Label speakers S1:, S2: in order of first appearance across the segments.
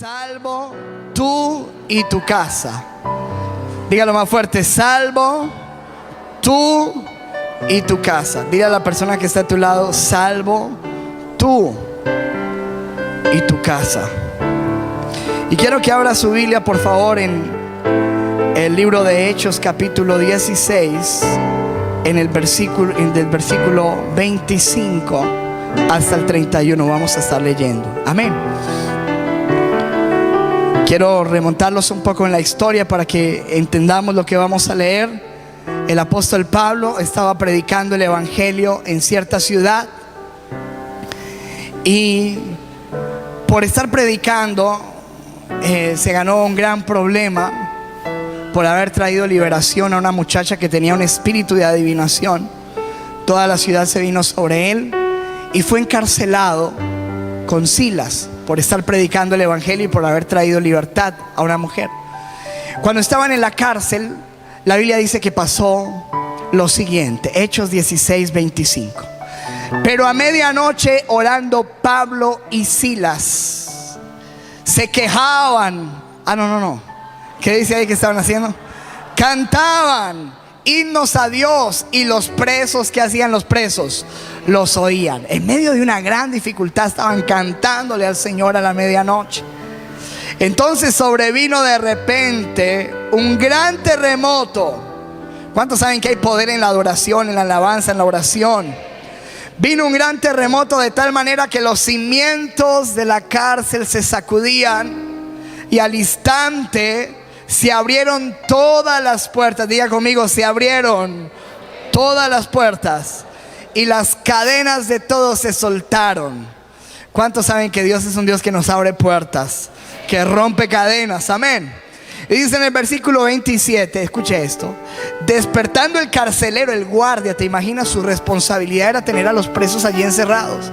S1: salvo tú y tu casa. Dígalo más fuerte: salvo tú y tu casa. Dile a la persona que está a tu lado: salvo tú y tu casa. Y quiero que abra su Biblia, por favor, en el libro de Hechos, capítulo 16, del versículo 25 hasta el 31. Vamos a estar leyendo. Amén. Quiero remontarlos un poco en la historia para que entendamos lo que vamos a leer. El apóstol Pablo estaba predicando el evangelio en cierta ciudad, y por estar predicando se ganó un gran problema por haber traído liberación a una muchacha que tenía un espíritu de adivinación. Toda la ciudad se vino sobre él y fue encarcelado con Silas por estar predicando el evangelio y por haber traído libertad a una mujer. Cuando estaban en la cárcel, la Biblia dice que pasó lo siguiente. Hechos 16, 25. Pero a medianoche, orando Pablo y Silas, se quejaban. ¿Qué dice ahí que estaban haciendo? Cantaban himnos a Dios, y los presos, ¿qué hacían los presos? Los oían. En medio de una gran dificultad estaban cantándole al Señor a la medianoche. Entonces sobrevino de repente un gran terremoto. ¿Cuántos saben que hay poder en la adoración, en la alabanza, en la oración? Vino un gran terremoto de tal manera que los cimientos de la cárcel se sacudían, y al instante se abrieron todas las puertas. Diga conmigo: se abrieron todas las puertas, y las cadenas de todos se soltaron. ¿Cuántos saben que Dios es un Dios que nos abre puertas, que rompe cadenas? Amén. Y dice en el versículo 27, escuche esto: despertando el carcelero, el guardia, te imaginas, su responsabilidad era tener a los presos allí encerrados.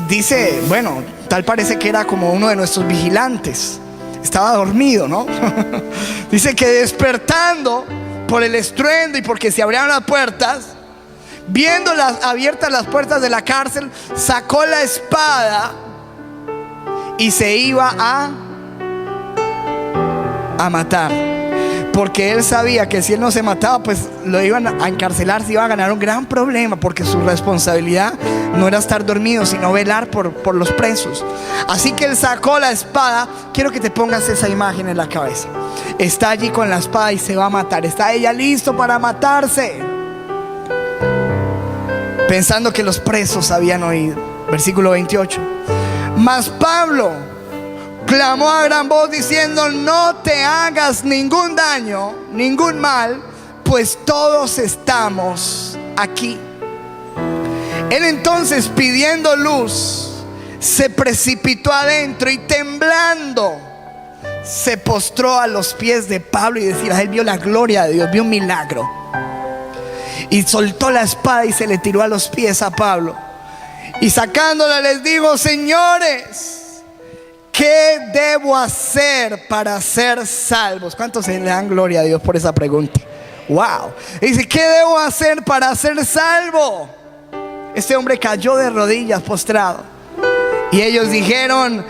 S1: Dice, bueno, tal parece que era como uno de nuestros vigilantes. Estaba dormido, ¿no? Dice que despertando por el estruendo y porque se abrieron las puertas, viendo abiertas las puertas de la cárcel, sacó la espada y se iba a matar, porque él sabía que si él no se mataba, pues lo iban a encarcelar, se iba a ganar un gran problema, porque su responsabilidad no era estar dormido, sino velar por los presos. Así que él sacó la espada. Quiero que te pongas esa imagen en la cabeza. Está allí con la espada y se va a matar. Está ella listo para matarse, pensando que los presos habían oído. Versículo 28. Mas Pablo clamó a gran voz diciendo: no te hagas ningún daño, ningún mal, pues todos estamos aquí. Él entonces, pidiendo luz, se precipitó adentro y temblando se postró a los pies de Pablo. Y decía, él vio la gloria de Dios, vio un milagro, y soltó la espada y se le tiró a los pies a Pablo, y sacándola les dijo: señores, ¿qué debo hacer para ser salvos? ¿Cuántos se le dan gloria a Dios por esa pregunta? Wow. Y dice: ¿qué debo hacer para ser salvo? Este hombre cayó de rodillas postrado, y ellos dijeron: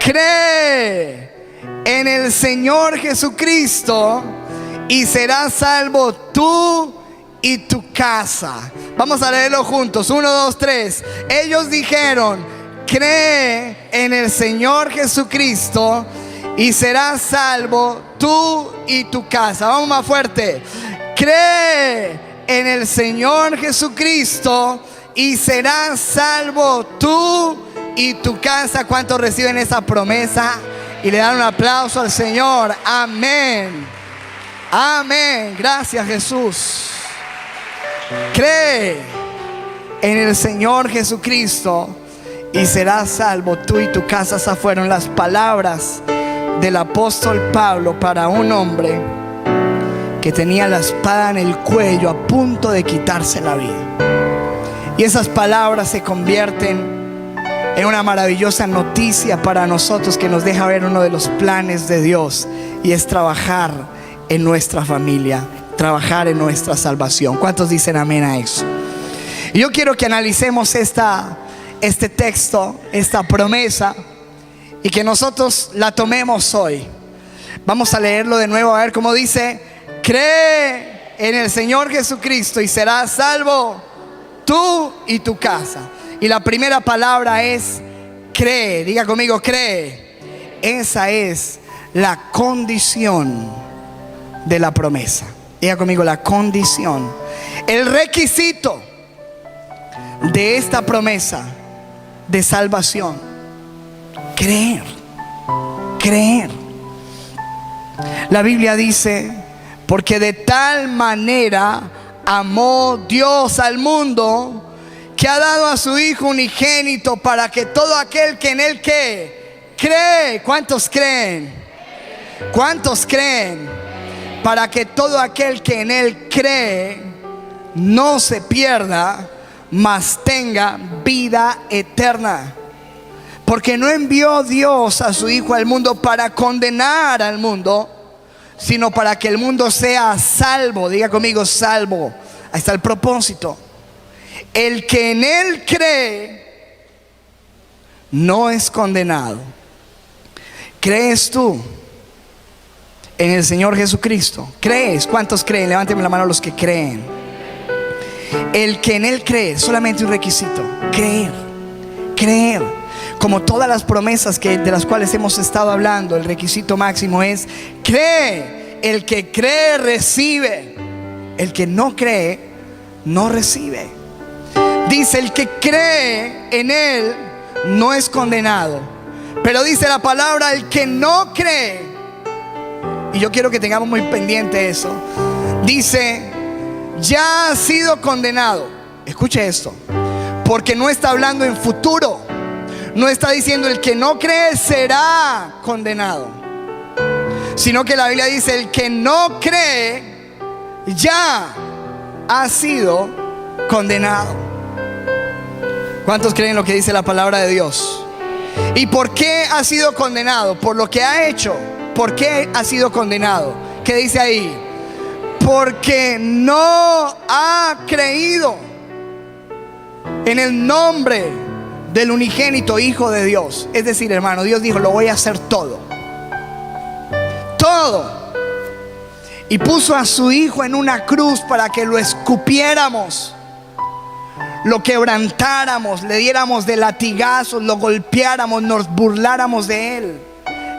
S1: cree en el Señor Jesucristo y serás salvo tú y tu casa. Vamos a leerlo juntos. 1, 2, 3. Ellos dijeron: cree en el Señor Jesucristo y serás salvo tú y tu casa. Vamos más fuerte. Cree en el Señor Jesucristo y serás salvo tú y tu casa. ¿Cuántos reciben esa promesa y le dan un aplauso al Señor? Amén. Amén. Gracias, Jesús. Cree en el Señor Jesucristo y serás salvo tú y tu casa. Esas fueron las palabras del apóstol Pablo para un hombre que tenía la espada en el cuello, a punto de quitarse la vida. Y esas palabras se convierten en una maravillosa noticia para nosotros, que nos deja ver uno de los planes de Dios, y es trabajar en nuestra familia, trabajar en nuestra salvación. ¿Cuántos dicen amén a eso? Y yo quiero que analicemos este texto, esta promesa, y que nosotros la tomemos hoy. Vamos a leerlo de nuevo, a ver cómo dice: cree en el Señor Jesucristo y serás salvo tú y tu casa. Y la primera palabra es cree. Diga conmigo, cree. Esa es la condición de la promesa. Diga conmigo, la condición. El requisito de esta promesa de salvación: creer. Creer. La Biblia dice: porque de tal manera amó Dios al mundo, que ha dado a su Hijo unigénito, para que todo aquel que en Él cree. ¿Cuántos creen? ¿Cuántos creen? Para que todo aquel que en Él cree no se pierda, mas tenga vida eterna. Porque no envió Dios a su Hijo al mundo para condenar al mundo, sino para que el mundo sea salvo. Diga conmigo, salvo. Ahí está el propósito. El que en Él cree no es condenado. ¿Crees tú en el Señor Jesucristo? ¿Crees? ¿Cuántos creen? Levánteme la mano los que creen. El que en Él cree, solamente un requisito: creer. Creer. Como todas las promesas de las cuales hemos estado hablando, el requisito máximo es cree. El que cree recibe. El que no cree no recibe. Dice: el que cree en Él no es condenado. Pero dice la palabra: el que no cree, y yo quiero que tengamos muy pendiente eso, dice: ya ha sido condenado. Escuche esto, porque no está hablando en futuro. No está diciendo el que no cree será condenado, sino que la Biblia dice: el que no cree ya ha sido condenado. ¿Cuántos creen lo que dice la palabra de Dios? ¿Y por qué ha sido condenado? Por lo que ha hecho. ¿Por qué ha sido condenado? ¿Qué dice ahí? Porque no ha creído en el nombre del unigénito Hijo de Dios. Es decir, hermano, Dios dijo: lo voy a hacer todo. Todo. Y puso a su Hijo en una cruz para que lo escupiéramos, lo quebrantáramos, le diéramos de latigazos, lo golpeáramos, nos burláramos de Él,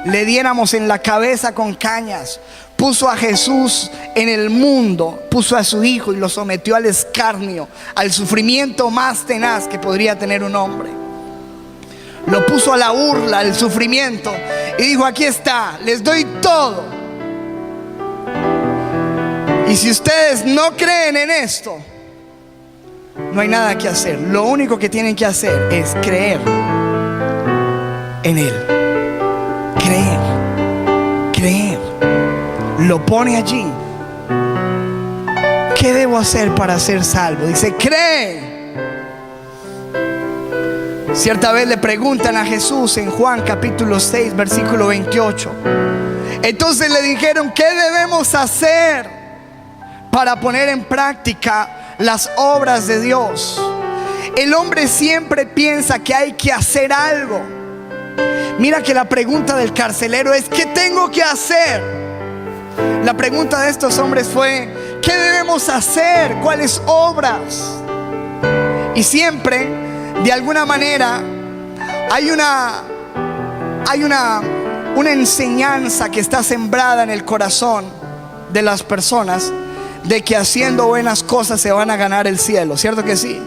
S1: le diéramos en la cabeza con cañas. Puso a Jesús en el mundo, puso a su Hijo y lo sometió al escarnio, al sufrimiento más tenaz que podría tener un hombre. Lo puso a la burla, al sufrimiento, y dijo: aquí está, les doy todo. Y si ustedes no creen en esto, no hay nada que hacer. Lo único que tienen que hacer es creer en Él. Creer. Creer. Lo pone allí. ¿Qué debo hacer para ser salvo? Dice: cree. Cierta vez le preguntan a Jesús en Juan capítulo 6 versículo 28. Entonces le dijeron: ¿qué debemos hacer para poner en práctica las obras de Dios? El hombre siempre piensa que hay que hacer algo. Mira que la pregunta del carcelero es: ¿qué tengo que hacer? La pregunta de estos hombres fue: ¿qué debemos hacer? ¿Cuáles obras? Y siempre, de alguna manera, hay una enseñanza que está sembrada en el corazón de las personas, de que haciendo buenas cosas se van a ganar el cielo. ¿Cierto que sí?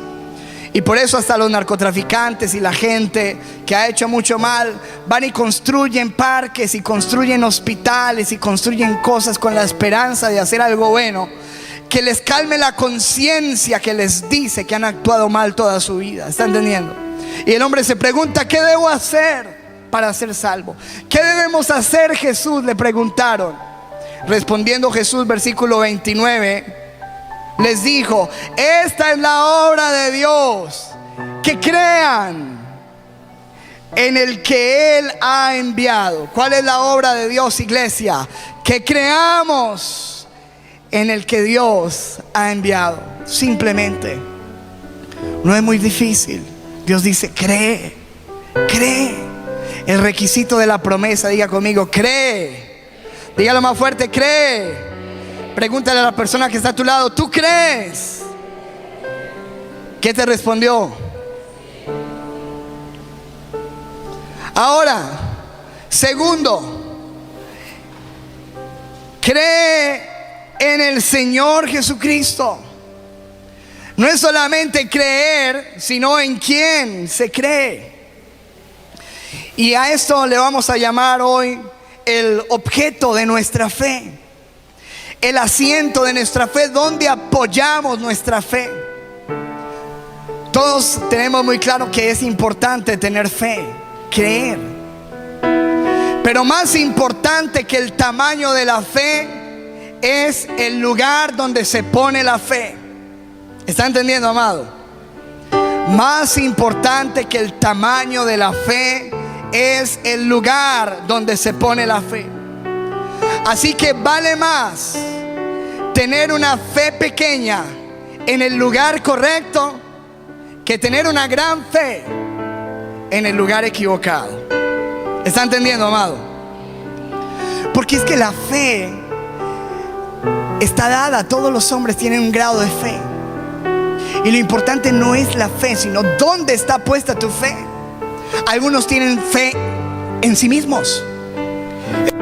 S1: Y por eso hasta los narcotraficantes y la gente que ha hecho mucho mal van y construyen parques y construyen hospitales y construyen cosas con la esperanza de hacer algo bueno, que les calme la conciencia que les dice que han actuado mal toda su vida. ¿Está entendiendo? Y el hombre se pregunta: ¿qué debo hacer para ser salvo? ¿Qué debemos hacer, Jesús?, le preguntaron. Respondiendo Jesús, versículo 29, les dijo: esta es la obra de Dios, que crean en el que Él ha enviado. ¿Cuál es la obra de Dios, iglesia? Que creamos en el que Dios ha enviado. Simplemente. No es muy difícil. Dios dice: cree, cree. El requisito de la promesa, diga conmigo, cree. Dígalo más fuerte, cree. Pregúntale a la persona que está a tu lado, ¿tú crees? ¿Qué te respondió? Ahora, segundo, cree en el Señor Jesucristo. No es solamente creer, sino en quién se cree. Y a esto le vamos a llamar hoy el objeto de nuestra fe, el asiento de nuestra fe, donde apoyamos nuestra fe. Todos tenemos muy claro que es importante tener fe, creer. Pero más importante que el tamaño de la fe es el lugar donde se pone la fe. ¿Está entendiendo, amado? Más importante que el tamaño de la fe es el lugar donde se pone la fe. Así que vale más tener una fe pequeña en el lugar correcto que tener una gran fe en el lugar equivocado. ¿Está entendiendo, amado? Porque es que la fe está dada. Todos los hombres tienen un grado de fe. Y lo importante no es la fe, sino dónde está puesta tu fe. Algunos tienen fe en sí mismos.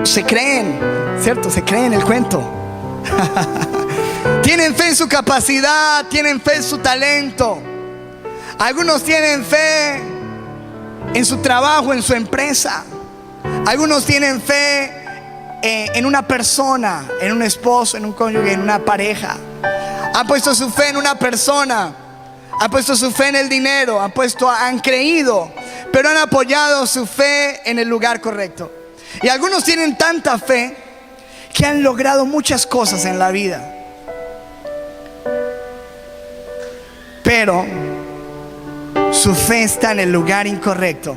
S1: Se creen, ¿cierto? Se creen el cuento. Tienen fe en su capacidad, tienen fe en su talento. Algunos tienen fe en su trabajo, en su empresa. Algunos tienen fe en una persona, en un esposo, en un cónyuge, en una pareja. Han puesto su fe en una persona, han puesto su fe en el dinero, han creído, pero han apoyado su fe en el lugar correcto. Y algunos tienen tanta fe que han logrado muchas cosas en la vida, pero su fe está en el lugar incorrecto.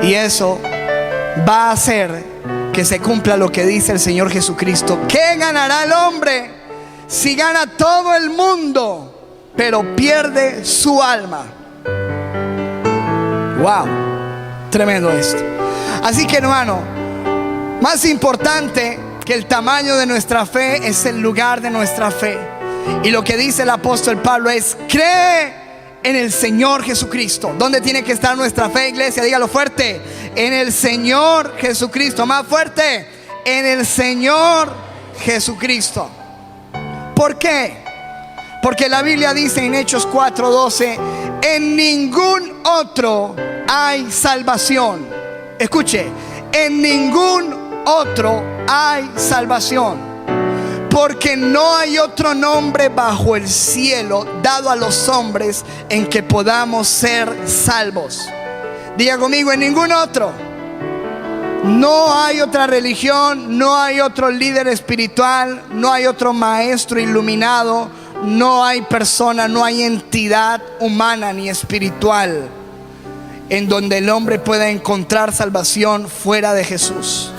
S1: Y eso va a hacer que se cumpla lo que dice el Señor Jesucristo. ¿Qué ganará el hombre si gana todo el mundo, pero pierde su alma? Wow, tremendo esto. Así que, hermano, más importante que el tamaño de nuestra fe es el lugar de nuestra fe. Y lo que dice el apóstol Pablo es: cree en el Señor Jesucristo. ¿Dónde tiene que estar nuestra fe, iglesia? Dígalo fuerte: en el Señor Jesucristo. Más fuerte: en el Señor Jesucristo. ¿Por qué? Porque la Biblia dice en Hechos 4:12: en ningún otro hay salvación. Escuche: en ningún otro hay salvación, porque no hay otro nombre bajo el cielo dado a los hombres en que podamos ser salvos. Diga conmigo: en ningún otro. No hay otra religión, no hay otro líder espiritual, no hay otro maestro iluminado, no hay persona, no hay entidad humana ni espiritual en donde el hombre pueda encontrar salvación fuera de Jesús.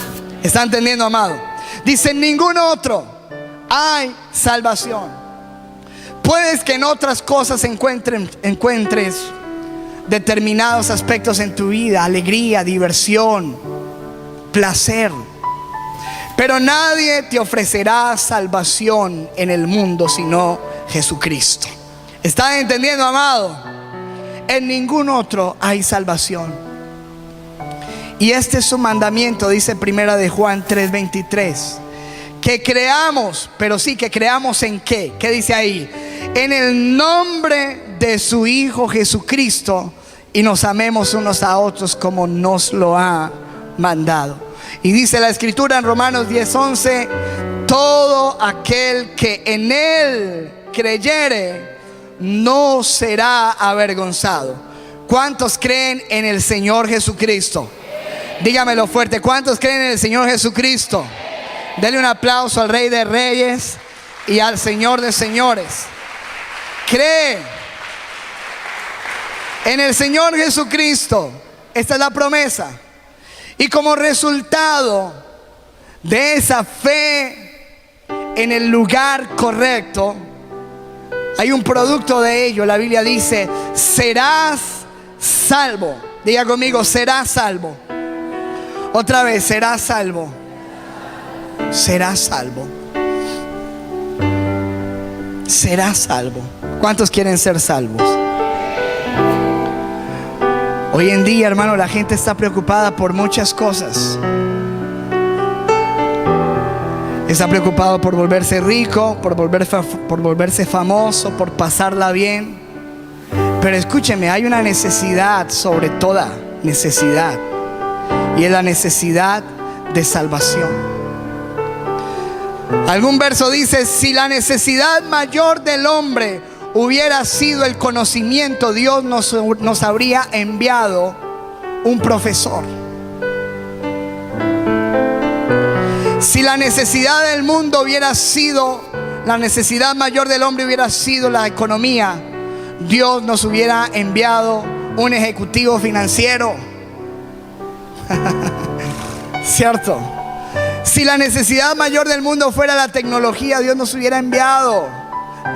S1: ¿Está entendiendo, amado? Dice: en ningún otro hay salvación. Puedes que en otras cosas encuentres determinados aspectos en tu vida: alegría, diversión, placer. Pero nadie te ofrecerá salvación en el mundo sino Jesucristo. ¿Están entendiendo, amado? En ningún otro hay salvación. Y este es su mandamiento, dice Primera de Juan 3:23: que creamos, pero sí, que creamos en qué. ¿Qué dice ahí? En el nombre de su Hijo Jesucristo, y nos amemos unos a otros como nos lo ha mandado. Y dice la Escritura en Romanos 10:11: todo aquel que en Él creyere no será avergonzado. ¿Cuántos creen en el Señor Jesucristo? Dígamelo fuerte: ¿cuántos creen en el Señor Jesucristo? Dele un aplauso al Rey de Reyes y al Señor de Señores. Cree en el Señor Jesucristo. Esta es la promesa. Y como resultado de esa fe en el lugar correcto, hay un producto de ello. La Biblia dice: serás salvo. Diga conmigo, serás salvo. Otra vez, serás salvo. Serás salvo. Serás salvo. ¿Cuántos quieren ser salvos? Hoy en día, hermano, la gente está preocupada por muchas cosas. Está preocupado por volverse rico, por volverse famoso, por pasarla bien. Pero escúcheme, hay una necesidad sobre toda necesidad, y es la necesidad de salvación. Algún verso dice: si la necesidad mayor del hombre hubiera sido el conocimiento, Dios nos habría enviado un profesor. Si la necesidad del mundo hubiera sido, la necesidad mayor del hombre hubiera sido la economía, Dios nos hubiera enviado un ejecutivo financiero. ¿Cierto? Si la necesidad mayor del mundo fuera la tecnología, Dios nos hubiera enviado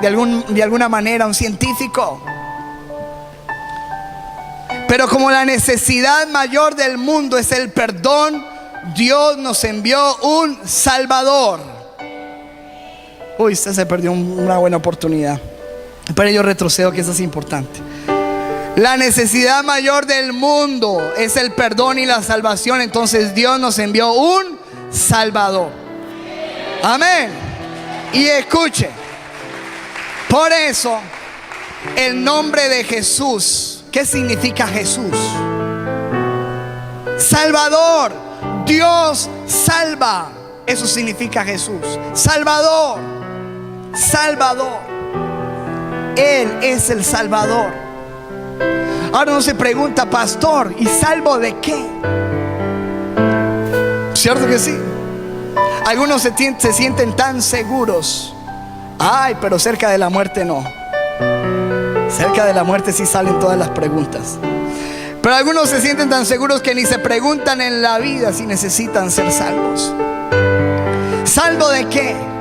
S1: de alguna manera un científico. Pero como la necesidad mayor del mundo es el perdón, Dios nos envió un Salvador. Uy, usted se perdió una buena oportunidad. Pero yo retrocedo, que eso es importante. La necesidad mayor del mundo es el perdón y la salvación. Entonces Dios nos envió un Salvador. Amén. Y escuche, por eso el nombre de Jesús, ¿qué significa Jesús? Salvador. Dios salva. Eso significa Jesús. Salvador. Salvador. Él es el Salvador. Ahora uno se pregunta: pastor, ¿y salvo de qué? ¿Cierto que sí? Algunos se sienten tan seguros. Ay, pero cerca de la muerte no. Cerca de la muerte sí salen todas las preguntas. Pero algunos se sienten tan seguros que ni se preguntan en la vida si necesitan ser salvos. ¿Salvo de qué?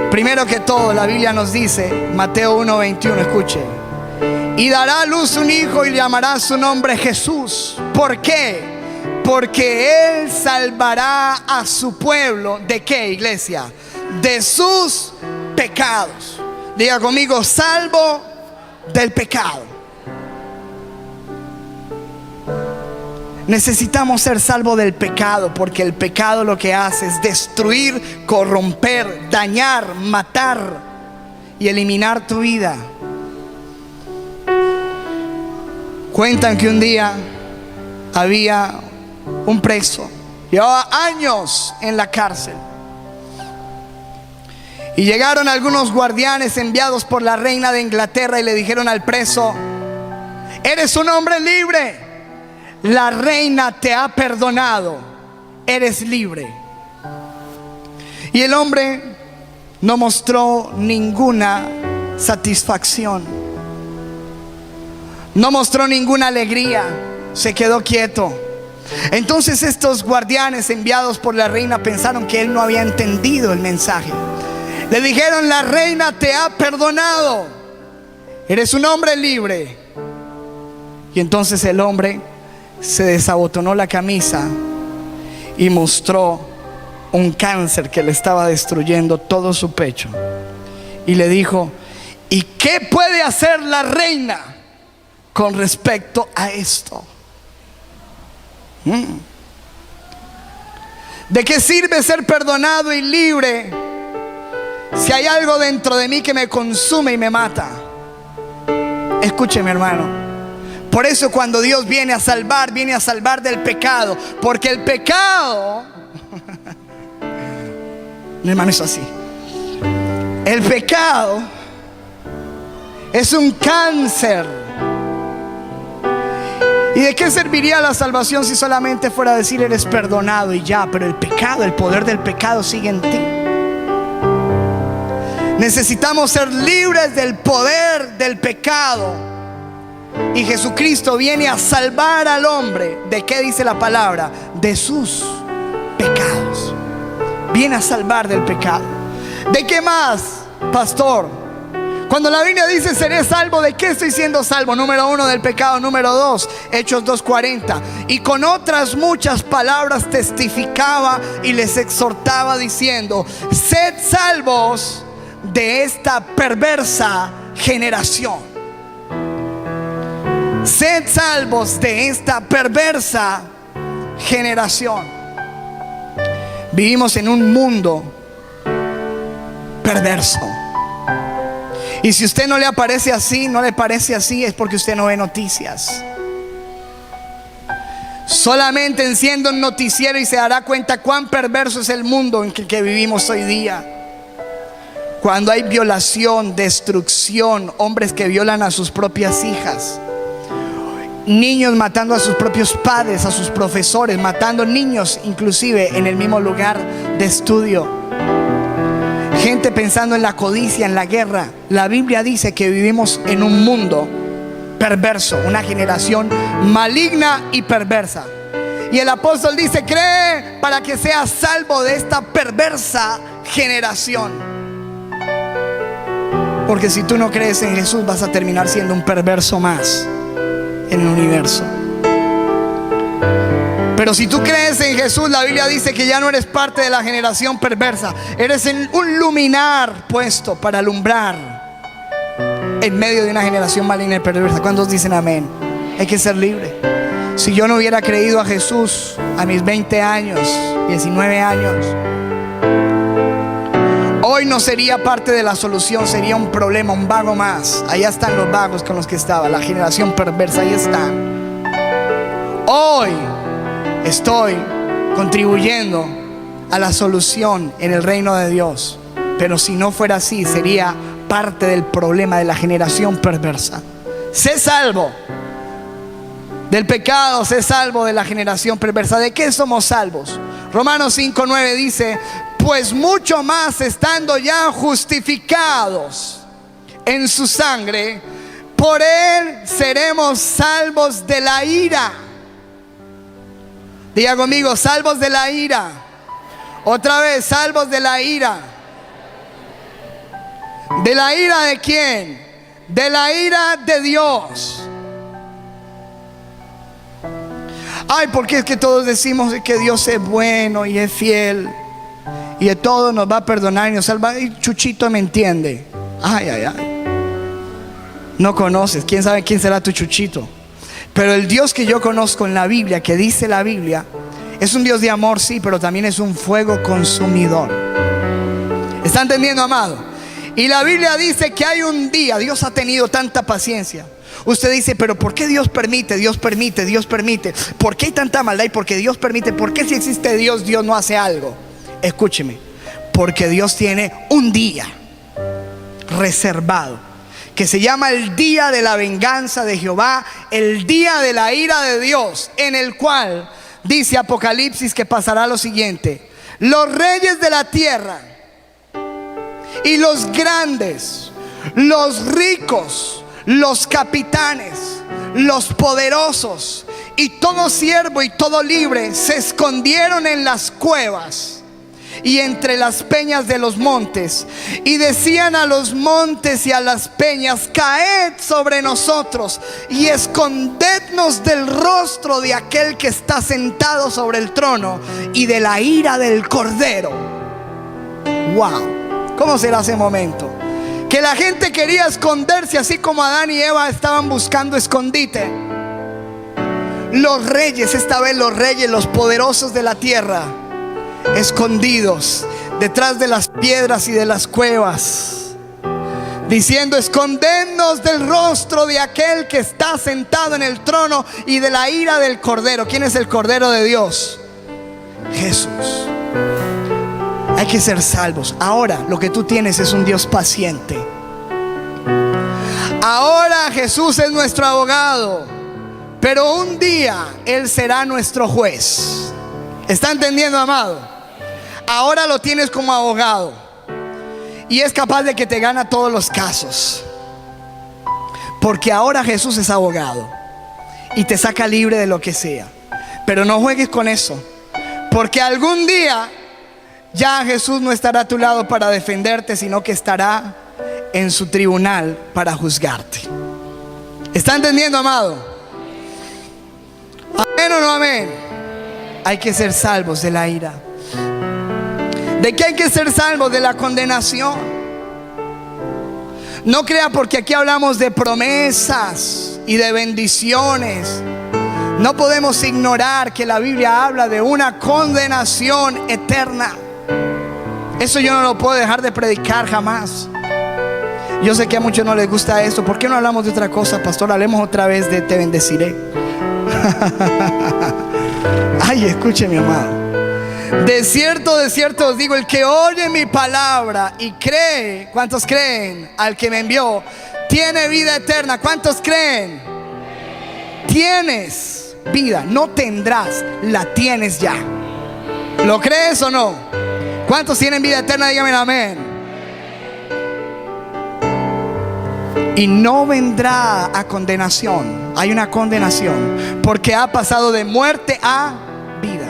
S1: Primero que todo, la Biblia nos dice, Mateo 1:21, escuche: y dará a luz un hijo y llamará su nombre Jesús. ¿Por qué? Porque Él salvará a su pueblo. ¿De qué, iglesia? De sus pecados. Diga conmigo: salvo del pecado. Necesitamos ser salvos del pecado, porque el pecado lo que hace es destruir, corromper, dañar, matar y eliminar tu vida. Cuentan que un día había un preso, llevaba años en la cárcel, y llegaron algunos guardianes enviados por la reina de Inglaterra y le dijeron al preso: eres un hombre libre, la reina te ha perdonado, eres libre. Y el hombre no mostró ninguna satisfacción, no mostró ninguna alegría, se quedó quieto. Entonces estos guardianes enviados por la reina pensaron que él no había entendido el mensaje. Le dijeron: la reina te ha perdonado, eres un hombre libre. Y entonces el hombre se desabotonó la camisa y mostró un cáncer que le estaba destruyendo todo su pecho. Y le dijo: ¿y qué puede hacer la reina con respecto a esto? ¿De qué sirve ser perdonado y libre si hay algo dentro de mí que me consume y me mata? Escúcheme, hermano. Por eso cuando Dios viene a salvar del pecado. Porque el pecado mi hermano, es así. El pecado es un cáncer. ¿Y de qué serviría la salvación si solamente fuera a decir eres perdonado y ya? Pero el pecado, el poder del pecado sigue en ti. Necesitamos ser libres del poder del pecado. Y Jesucristo viene a salvar al hombre. ¿De qué dice la palabra? De sus pecados. Viene a salvar del pecado. ¿De qué más, pastor? Cuando la Biblia dice seré salvo, ¿de qué estoy siendo salvo? Número 1, del pecado. Número 2, Hechos 2:40. Y con otras muchas palabras testificaba y les exhortaba diciendo: sed salvos de esta perversa generación. Sed salvos de esta perversa generación. Vivimos en un mundo perverso. Y si usted no le parece así, es porque usted no ve noticias. Solamente encienda un noticiero y se dará cuenta cuán perverso es el mundo en que vivimos hoy día. Cuando hay violación, destrucción, hombres que violan a sus propias hijas, niños matando a sus propios padres, a sus profesores, matando niños inclusive en el mismo lugar de estudio. Gente pensando en la codicia, en la guerra. La Biblia dice que vivimos en un mundo perverso, una generación maligna y perversa. Y el apóstol dice: cree para que seas salvo de esta perversa generación. Porque si tú no crees en Jesús, vas a terminar siendo un perverso más en el universo. Pero si tú crees en Jesús, la Biblia dice que ya no eres parte de la generación perversa. Eres un luminar puesto para alumbrar en medio de una generación maligna y perversa. ¿Cuántos dicen amén? Hay que ser libre. Si yo no hubiera creído a Jesús a mis 20 años, 19 años, hoy no sería parte de la solución, sería un problema, un vago más. Allá están los vagos con los que estaba la generación perversa, ahí están. Hoy estoy contribuyendo a la solución en el reino de Dios. Pero si no fuera así, sería parte del problema de la generación perversa. Sé salvo del pecado, sé salvo de la generación perversa. ¿De qué somos salvos? Romanos 5:9 dice: pues mucho más estando ya justificados en su sangre, por él seremos salvos de la ira. Diga conmigo: salvos de la ira. Otra vez: salvos de la ira. ¿De la ira de quién? De la ira de Dios. Ay, porque es que todos decimos que Dios es bueno y es fiel y de todo nos va a perdonar y nos salva. Y Chuchito me entiende. Ay, ay, ay. No conoces. ¿Quién sabe quién será tu Chuchito? Pero el Dios que yo conozco en la Biblia, que dice la Biblia, es un Dios de amor, sí, pero también es un fuego consumidor. ¿Está entendiendo, amado? Y la Biblia dice que hay un día, Dios ha tenido tanta paciencia. Usted dice: pero ¿por qué Dios permite? Dios permite, Dios permite. ¿Por qué hay tanta maldad? ¿Y por qué Dios permite? ¿Por qué si existe Dios, Dios no hace algo? Escúcheme, porque Dios tiene un día reservado que se llama el día de la venganza de Jehová, el día de la ira de Dios, en el cual dice Apocalipsis que pasará lo siguiente: los reyes de la tierra y los grandes, los ricos, los capitanes, los poderosos y todo siervo y todo libre se escondieron en las cuevas y entre las peñas de los montes, y decían a los montes y a las peñas: caed sobre nosotros y escondednos del rostro de aquel que está sentado sobre el trono y de la ira del Cordero. Wow, ¿cómo será ese momento? Que la gente quería esconderse, así como Adán y Eva estaban buscando escondite. Los reyes, esta vez los reyes, los poderosos de la tierra, escondidos detrás de las piedras y de las cuevas, diciendo: escondednos del rostro de aquel que está sentado en el trono y de la ira del Cordero. ¿Quién es el Cordero de Dios? Jesús. Hay que ser salvos. Ahora lo que tú tienes es un Dios paciente. Ahora Jesús es nuestro abogado, pero un día Él será nuestro juez. ¿Está entendiendo, amado? Ahora lo tienes como abogado y es capaz de que te gana todos los casos, porque ahora Jesús es abogado y te saca libre de lo que sea. Pero no juegues con eso, porque algún día ya Jesús no estará a tu lado para defenderte, sino que estará en su tribunal para juzgarte. ¿Está entendiendo, amado? ¿Amén o no amén? Hay que ser salvos de la ira. ¿De qué hay que ser salvos? De la condenación. No crea porque aquí hablamos de promesas y de bendiciones. No podemos ignorar que la Biblia habla de una condenación eterna. Eso yo no lo puedo dejar de predicar jamás. Yo sé que a muchos no les gusta esto. ¿Por qué no hablamos de otra cosa, pastor? Hablemos otra vez de te bendeciré. Ay, escuche, mi amado. De cierto os digo, el que oye mi palabra y cree, ¿cuántos creen? Al que me envió, tiene vida eterna. ¿Cuántos creen? Tienes vida, no tendrás, la tienes ya. ¿Lo crees o no? ¿Cuántos tienen vida eterna? Díganme amén. Y no vendrá a condenación. Hay una condenación porque ha pasado de muerte a vida.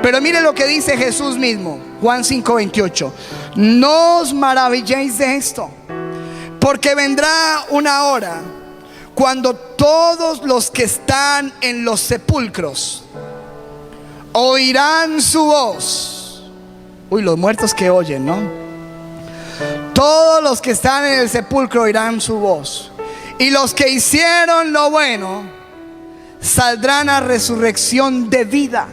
S1: Pero mire lo que dice Jesús mismo, Juan 5:28. No os maravilléis de esto, porque vendrá una hora cuando todos los que están en los sepulcros oirán su voz. Uy, los muertos que oyen, ¿no? Todos los que están en el sepulcro oirán su voz. Y los que hicieron lo bueno saldrán a resurrección de vida.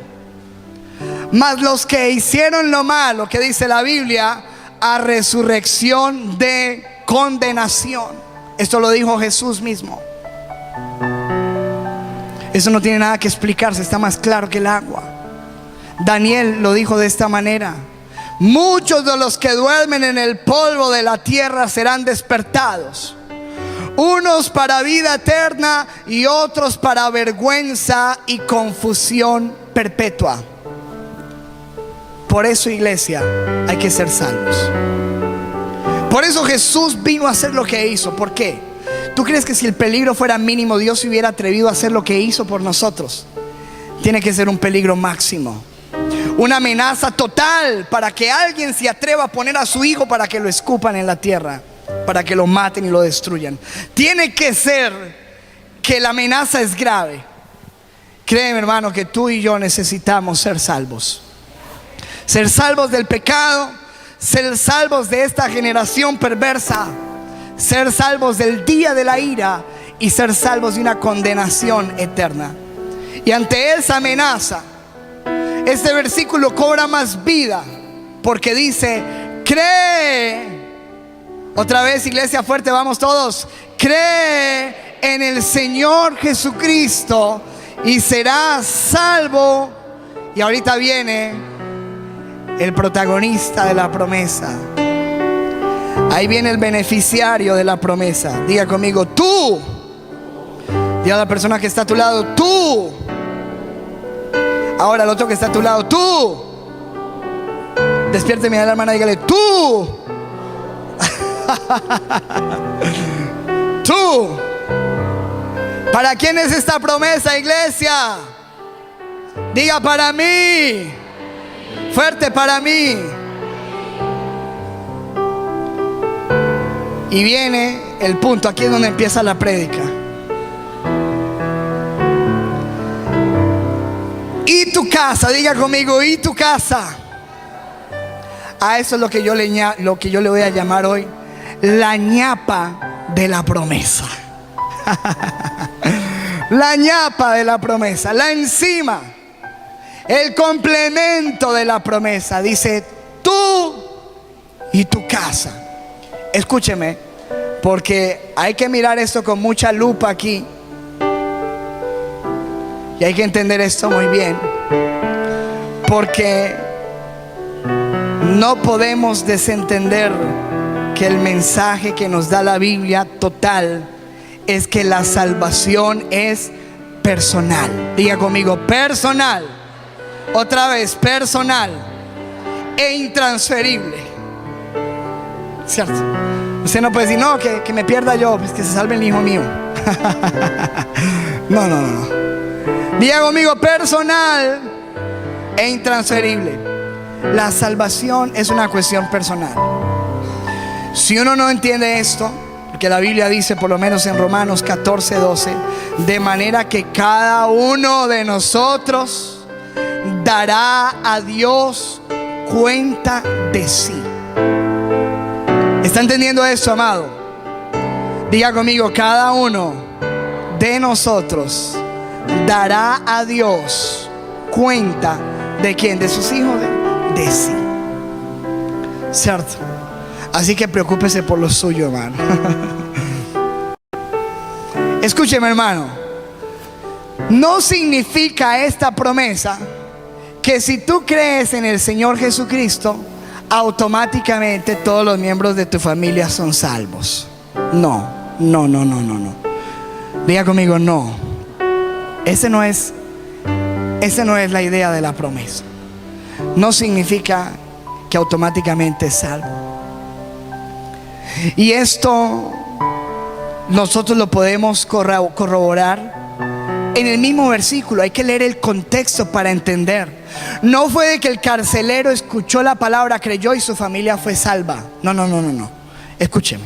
S1: Mas los que hicieron lo malo, que dice la Biblia, a resurrección de condenación. Esto lo dijo Jesús mismo. Eso no tiene nada que explicarse, está más claro que el agua. Daniel lo dijo de esta manera: muchos de los que duermen en el polvo de la tierra serán despertados, unos para vida eterna y otros para vergüenza y confusión perpetua. Por eso, iglesia, hay que ser salvos. Por eso Jesús vino a hacer lo que hizo. ¿Por qué? ¿Tú crees que si el peligro fuera mínimo, Dios se hubiera atrevido a hacer lo que hizo por nosotros? Tiene que ser un peligro máximo, una amenaza total, para que alguien se atreva a poner a su hijo para que lo escupan en la tierra, para que lo maten y lo destruyan. Tiene que ser que la amenaza es grave. Créeme, hermano, que tú y yo necesitamos ser salvos. Ser salvos del pecado, ser salvos de esta generación perversa, ser salvos del día de la ira y ser salvos de una condenación eterna. Y ante esa amenaza, este versículo cobra más vida, porque dice: cree. Otra vez, iglesia fuerte, vamos todos. Cree en el Señor Jesucristo y serás salvo. Y ahorita viene el protagonista de la promesa. Ahí viene el beneficiario de la promesa. Diga conmigo: tú. Diga a la persona que está a tu lado: tú. Ahora el otro que está a tu lado: tú. Despiérteme a la hermana, dígale: tú. Tú. ¿Para quién es esta promesa, iglesia? Diga: para mí. Fuerte: para mí. Y viene el punto, aquí es donde empieza la prédica. Y tu casa, diga conmigo: y tu casa. A eso es lo que yo le voy a llamar hoy la ñapa de la promesa. La ñapa de la promesa, la encima, el complemento de la promesa. Dice: tú y tu casa. Escúcheme, porque hay que mirar esto con mucha lupa aquí. Y hay que entender esto muy bien, porque no podemos desentender que el mensaje que nos da la Biblia total es que la salvación es personal. Diga conmigo: personal. Otra vez: personal e intransferible. ¿Cierto? Usted no puede decir: no, que me pierda yo, pues que se salve el hijo mío. No. Diga conmigo: personal e intransferible. La salvación es una cuestión personal. Si uno no entiende esto, porque la Biblia dice, por lo menos en Romanos 14:12, de manera que cada uno de nosotros dará a Dios cuenta de sí. ¿Está entendiendo esto, amado? Diga conmigo, cada uno de nosotros dará a Dios cuenta de quién, de sus hijos, de sí. ¿Cierto? Así que preocúpese por lo suyo, hermano. Escúcheme, hermano. No significa esta promesa que si tú crees en el Señor Jesucristo, automáticamente todos los miembros de tu familia son salvos. No. Diga conmigo, no. Esa no es la idea de la promesa. No significa que automáticamente es salvo. Y esto nosotros lo podemos corroborar en el mismo versículo. Hay que leer el contexto para entender. No fue de que el carcelero escuchó la palabra, creyó y su familia fue salva. No. Escúcheme.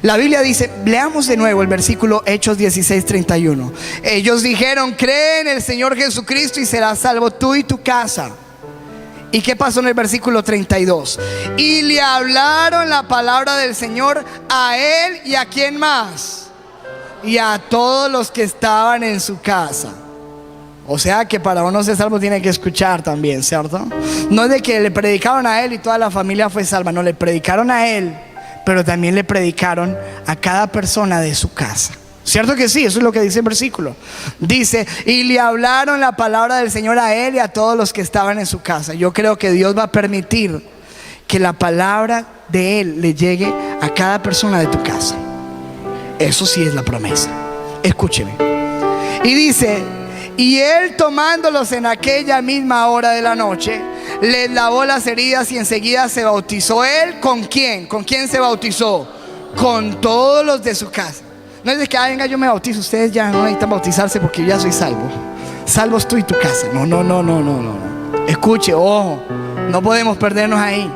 S1: La Biblia dice, leamos de nuevo el versículo Hechos 16:31. Ellos dijeron, cree en el Señor Jesucristo y serás salvo tú y tu casa. ¿Y qué pasó en el versículo 32? Y le hablaron la palabra del Señor a él y a quién más, y a todos los que estaban en su casa. O sea que para uno ser salvo tiene que escuchar también, ¿cierto? No es de que le predicaron a él y toda la familia fue salva. No, le predicaron a él, pero también le predicaron a cada persona de su casa. ¿Cierto que sí? Eso es lo que dice el versículo. Dice, y le hablaron la palabra del Señor a él y a todos los que estaban en su casa. Yo creo que Dios va a permitir que la palabra de él le llegue a cada persona de tu casa. Eso sí es la promesa. Escúcheme. Y dice, y él tomándolos en aquella misma hora de la noche, les lavó las heridas y enseguida se bautizó. ¿Él con quién? ¿Con quién se bautizó? Con todos los de su casa. No es de que, venga, yo me bautizo. Ustedes ya no necesitan bautizarse porque yo ya soy salvo. Salvos tú y tu casa. No. Escuche, ojo, no podemos perdernos ahí.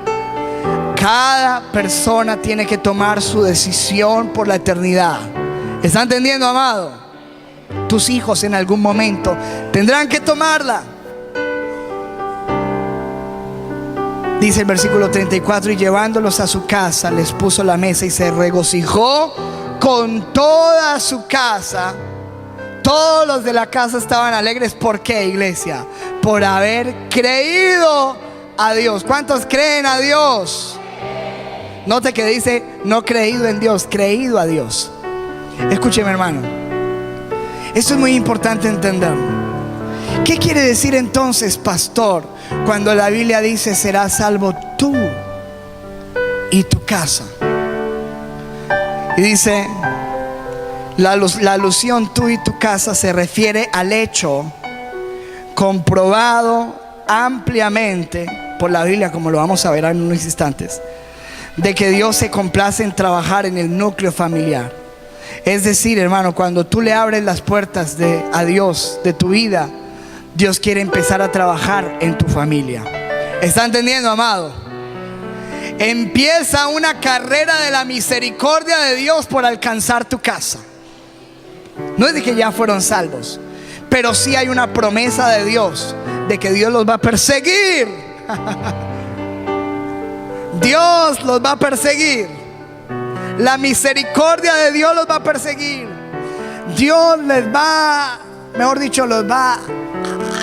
S1: Cada persona tiene que tomar su decisión por la eternidad. ¿Está entendiendo, amado? Tus hijos en algún momento tendrán que tomarla. Dice el versículo 34, y llevándolos a su casa les puso la mesa y se regocijó con toda su casa. Todos los de la casa estaban alegres. ¿Por qué, iglesia? Por haber creído a Dios. ¿Cuántos creen a Dios? Note que dice no creído en Dios, creído a Dios. Escúcheme, hermano, esto es muy importante entenderlo. ¿Qué quiere decir entonces, pastor, cuando la Biblia dice serás salvo tú y tu casa? Y dice, la alusión tú y tu casa se refiere al hecho comprobado ampliamente por la Biblia, como lo vamos a ver en unos instantes, de que Dios se complace en trabajar en el núcleo familiar. Es decir, hermano, cuando tú le abres las puertas a Dios de tu vida, Dios quiere empezar a trabajar en tu familia. ¿Está entendiendo, amado? Empieza una carrera de la misericordia de Dios por alcanzar tu casa. No es de que ya fueron salvos, pero sí hay una promesa de Dios de que Dios los va a perseguir. Dios los va a perseguir. La misericordia de Dios los va a perseguir. Dios les va, mejor dicho, los va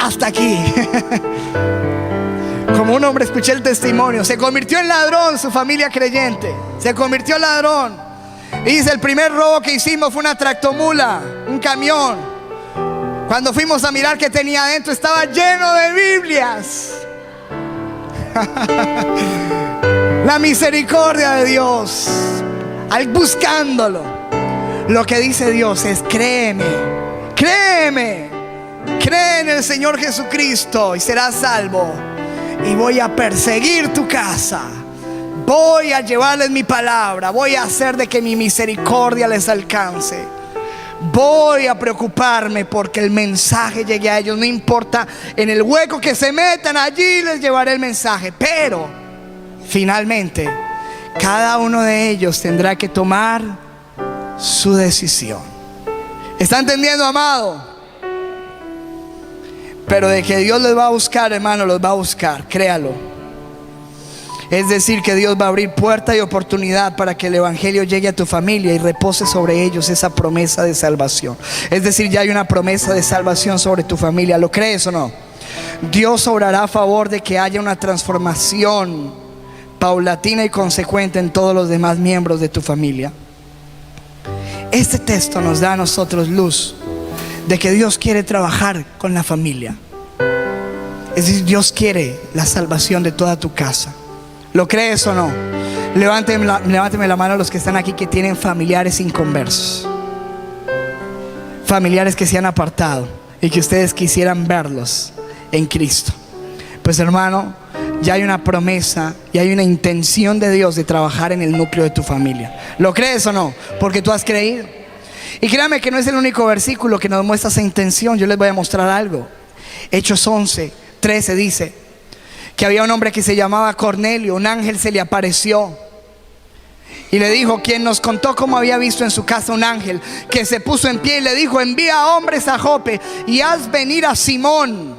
S1: hasta aquí. Como un hombre, escuché el testimonio, se convirtió en ladrón, su familia creyente, se convirtió en ladrón. Y dice, el primer robo que hicimos fue una tractomula, un camión. Cuando fuimos a mirar qué tenía adentro, estaba lleno de Biblias. La misericordia de Dios, al buscándolo. Lo que dice Dios es créeme, cree en el Señor Jesucristo y serás salvo. Y voy a perseguir tu casa, voy a llevarles mi palabra, voy a hacer de que mi misericordia les alcance. Voy a preocuparme porque el mensaje llegue a ellos. No importa en el hueco que se metan, allí les llevaré el mensaje. Pero finalmente cada uno de ellos tendrá que tomar su decisión. ¿Está entendiendo, amado? Pero de que Dios los va a buscar, hermano, los va a buscar, créalo. Es decir, que Dios va a abrir puerta y oportunidad para que el evangelio llegue a tu familia y repose sobre ellos esa promesa de salvación. Es decir, ya hay una promesa de salvación sobre tu familia. ¿Lo crees o no? Dios obrará a favor de que haya una transformación paulatina y consecuente en todos los demás miembros de tu familia. Este texto nos da a nosotros luz de que Dios quiere trabajar con la familia. Es decir, Dios quiere la salvación de toda tu casa. ¿Lo crees o no? Levánteme la mano los que están aquí que tienen familiares inconversos, familiares que se han apartado y que ustedes quisieran verlos en Cristo. Pues, hermano, ya hay una promesa y hay una intención de Dios de trabajar en el núcleo de tu familia. ¿Lo crees o no? Porque tú has creído. Y créame que no es el único versículo que nos muestra esa intención. Yo les voy a mostrar algo. Hechos 11:13 dice que había un hombre que se llamaba Cornelio. Un ángel se le apareció y le dijo, quien nos contó cómo había visto en su casa un ángel, que se puso en pie y le dijo, envía hombres a Jope y haz venir a Simón,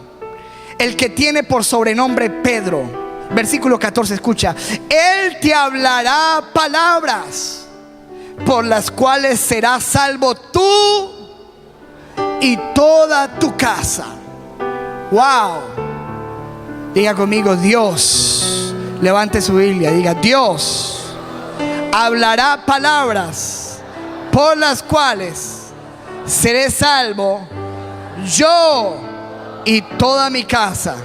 S1: el que tiene por sobrenombre Pedro. Versículo 14, escucha: él te hablará palabras por las cuales serás salvo tú y toda tu casa. Wow. Diga conmigo, Dios. Levante su Biblia, diga, Dios hablará palabras por las cuales seré salvo yo y toda mi casa.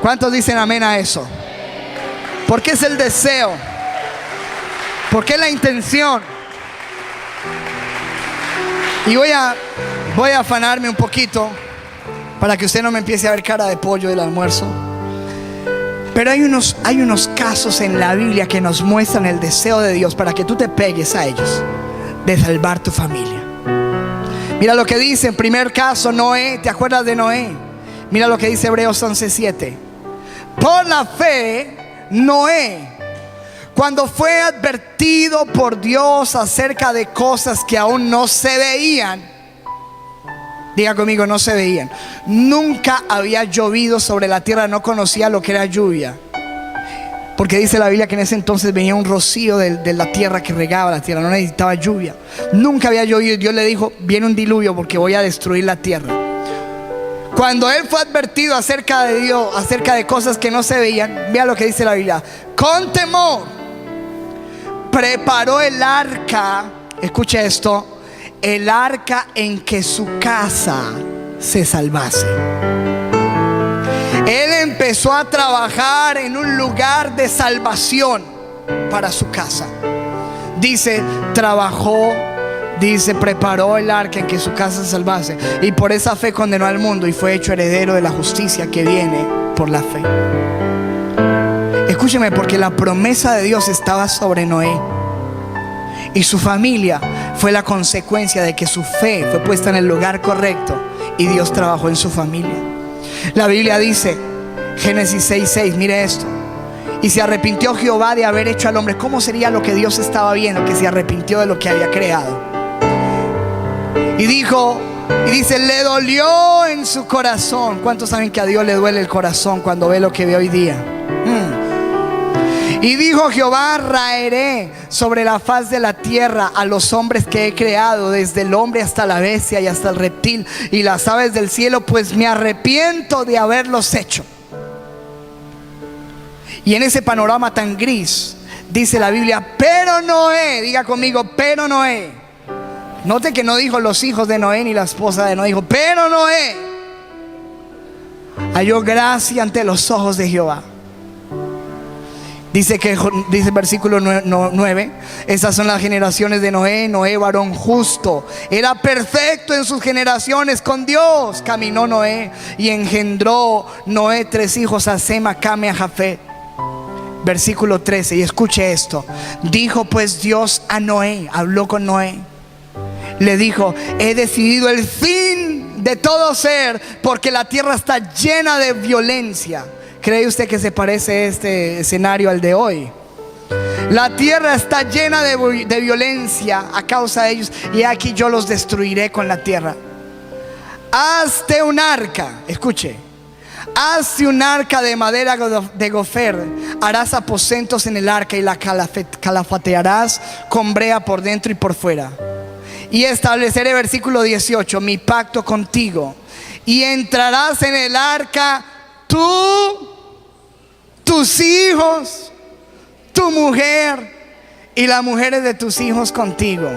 S1: ¿Cuántos dicen amén a eso? Porque es el deseo, porque es la intención. Y voy a afanarme un poquito para que usted no me empiece a ver cara de pollo del almuerzo. Pero hay unos casos en la Biblia que nos muestran el deseo de Dios para que tú te pegues a ellos, de salvar tu familia. Mira lo que dice en primer caso Noé. ¿Te acuerdas de Noé? Mira lo que dice Hebreos 11:7. Por la fe, Noé, cuando fue advertido por Dios acerca de cosas que aún no se veían. Diga conmigo, no se veían. Nunca había llovido sobre la tierra, no conocía lo que era lluvia. Porque dice la Biblia que en ese entonces venía un rocío de la tierra que regaba la tierra, no necesitaba lluvia. Nunca había llovido. Dios le dijo, viene un diluvio porque voy a destruir la tierra. Cuando él fue advertido acerca de Dios, acerca de cosas que no se veían, vea lo que dice la Biblia. Con temor preparó el arca. Escuche esto: el arca en que su casa se salvase. Él empezó a trabajar en un lugar de salvación para su casa. Dice, trabajó, dice, preparó el arca en que su casa se salvase. Y por esa fe condenó al mundo y fue hecho heredero de la justicia que viene por la fe. Escúcheme, porque la promesa de Dios estaba sobre Noé. Y su familia fue la consecuencia de que su fe fue puesta en el lugar correcto y Dios trabajó en su familia. La Biblia dice, Génesis 6:6, mire esto: y se arrepintió Jehová de haber hecho al hombre. ¿Cómo sería lo que Dios estaba viendo? Que se arrepintió de lo que había creado. Y dice, le dolió en su corazón. ¿Cuántos saben que a Dios le duele el corazón cuando ve lo que ve hoy día? Y dijo Jehová, raeré sobre la faz de la tierra a los hombres que he creado, desde el hombre hasta la bestia y hasta el reptil y las aves del cielo, pues me arrepiento de haberlos hecho. Y en ese panorama tan gris, dice la Biblia, pero Noé, diga conmigo, pero Noé. Note que no dijo los hijos de Noé ni la esposa de Noé, dijo, pero Noé halló gracia ante los ojos de Jehová. Dice el versículo 9, esas son las generaciones de Noé. Noé, varón justo, era perfecto en sus generaciones con Dios. Caminó Noé y engendró Noé 3 hijos, a Sem, a Cam y a Jafet. Versículo 13, y escuche esto. Dijo pues Dios a Noé, habló con Noé, le dijo, he decidido el fin de todo ser, porque la tierra está llena de violencia. ¿Cree usted que se parece este escenario al de hoy? La tierra está llena de violencia a causa de ellos, y aquí yo los destruiré con la tierra. Hazte un arca, escuche, hazte un arca de madera de gofer, harás aposentos en el arca y la calafatearás con brea por dentro y por fuera. Y estableceré, versículo 18, mi pacto contigo, y entrarás en el arca tú, tus hijos, tu mujer y las mujeres de tus hijos contigo.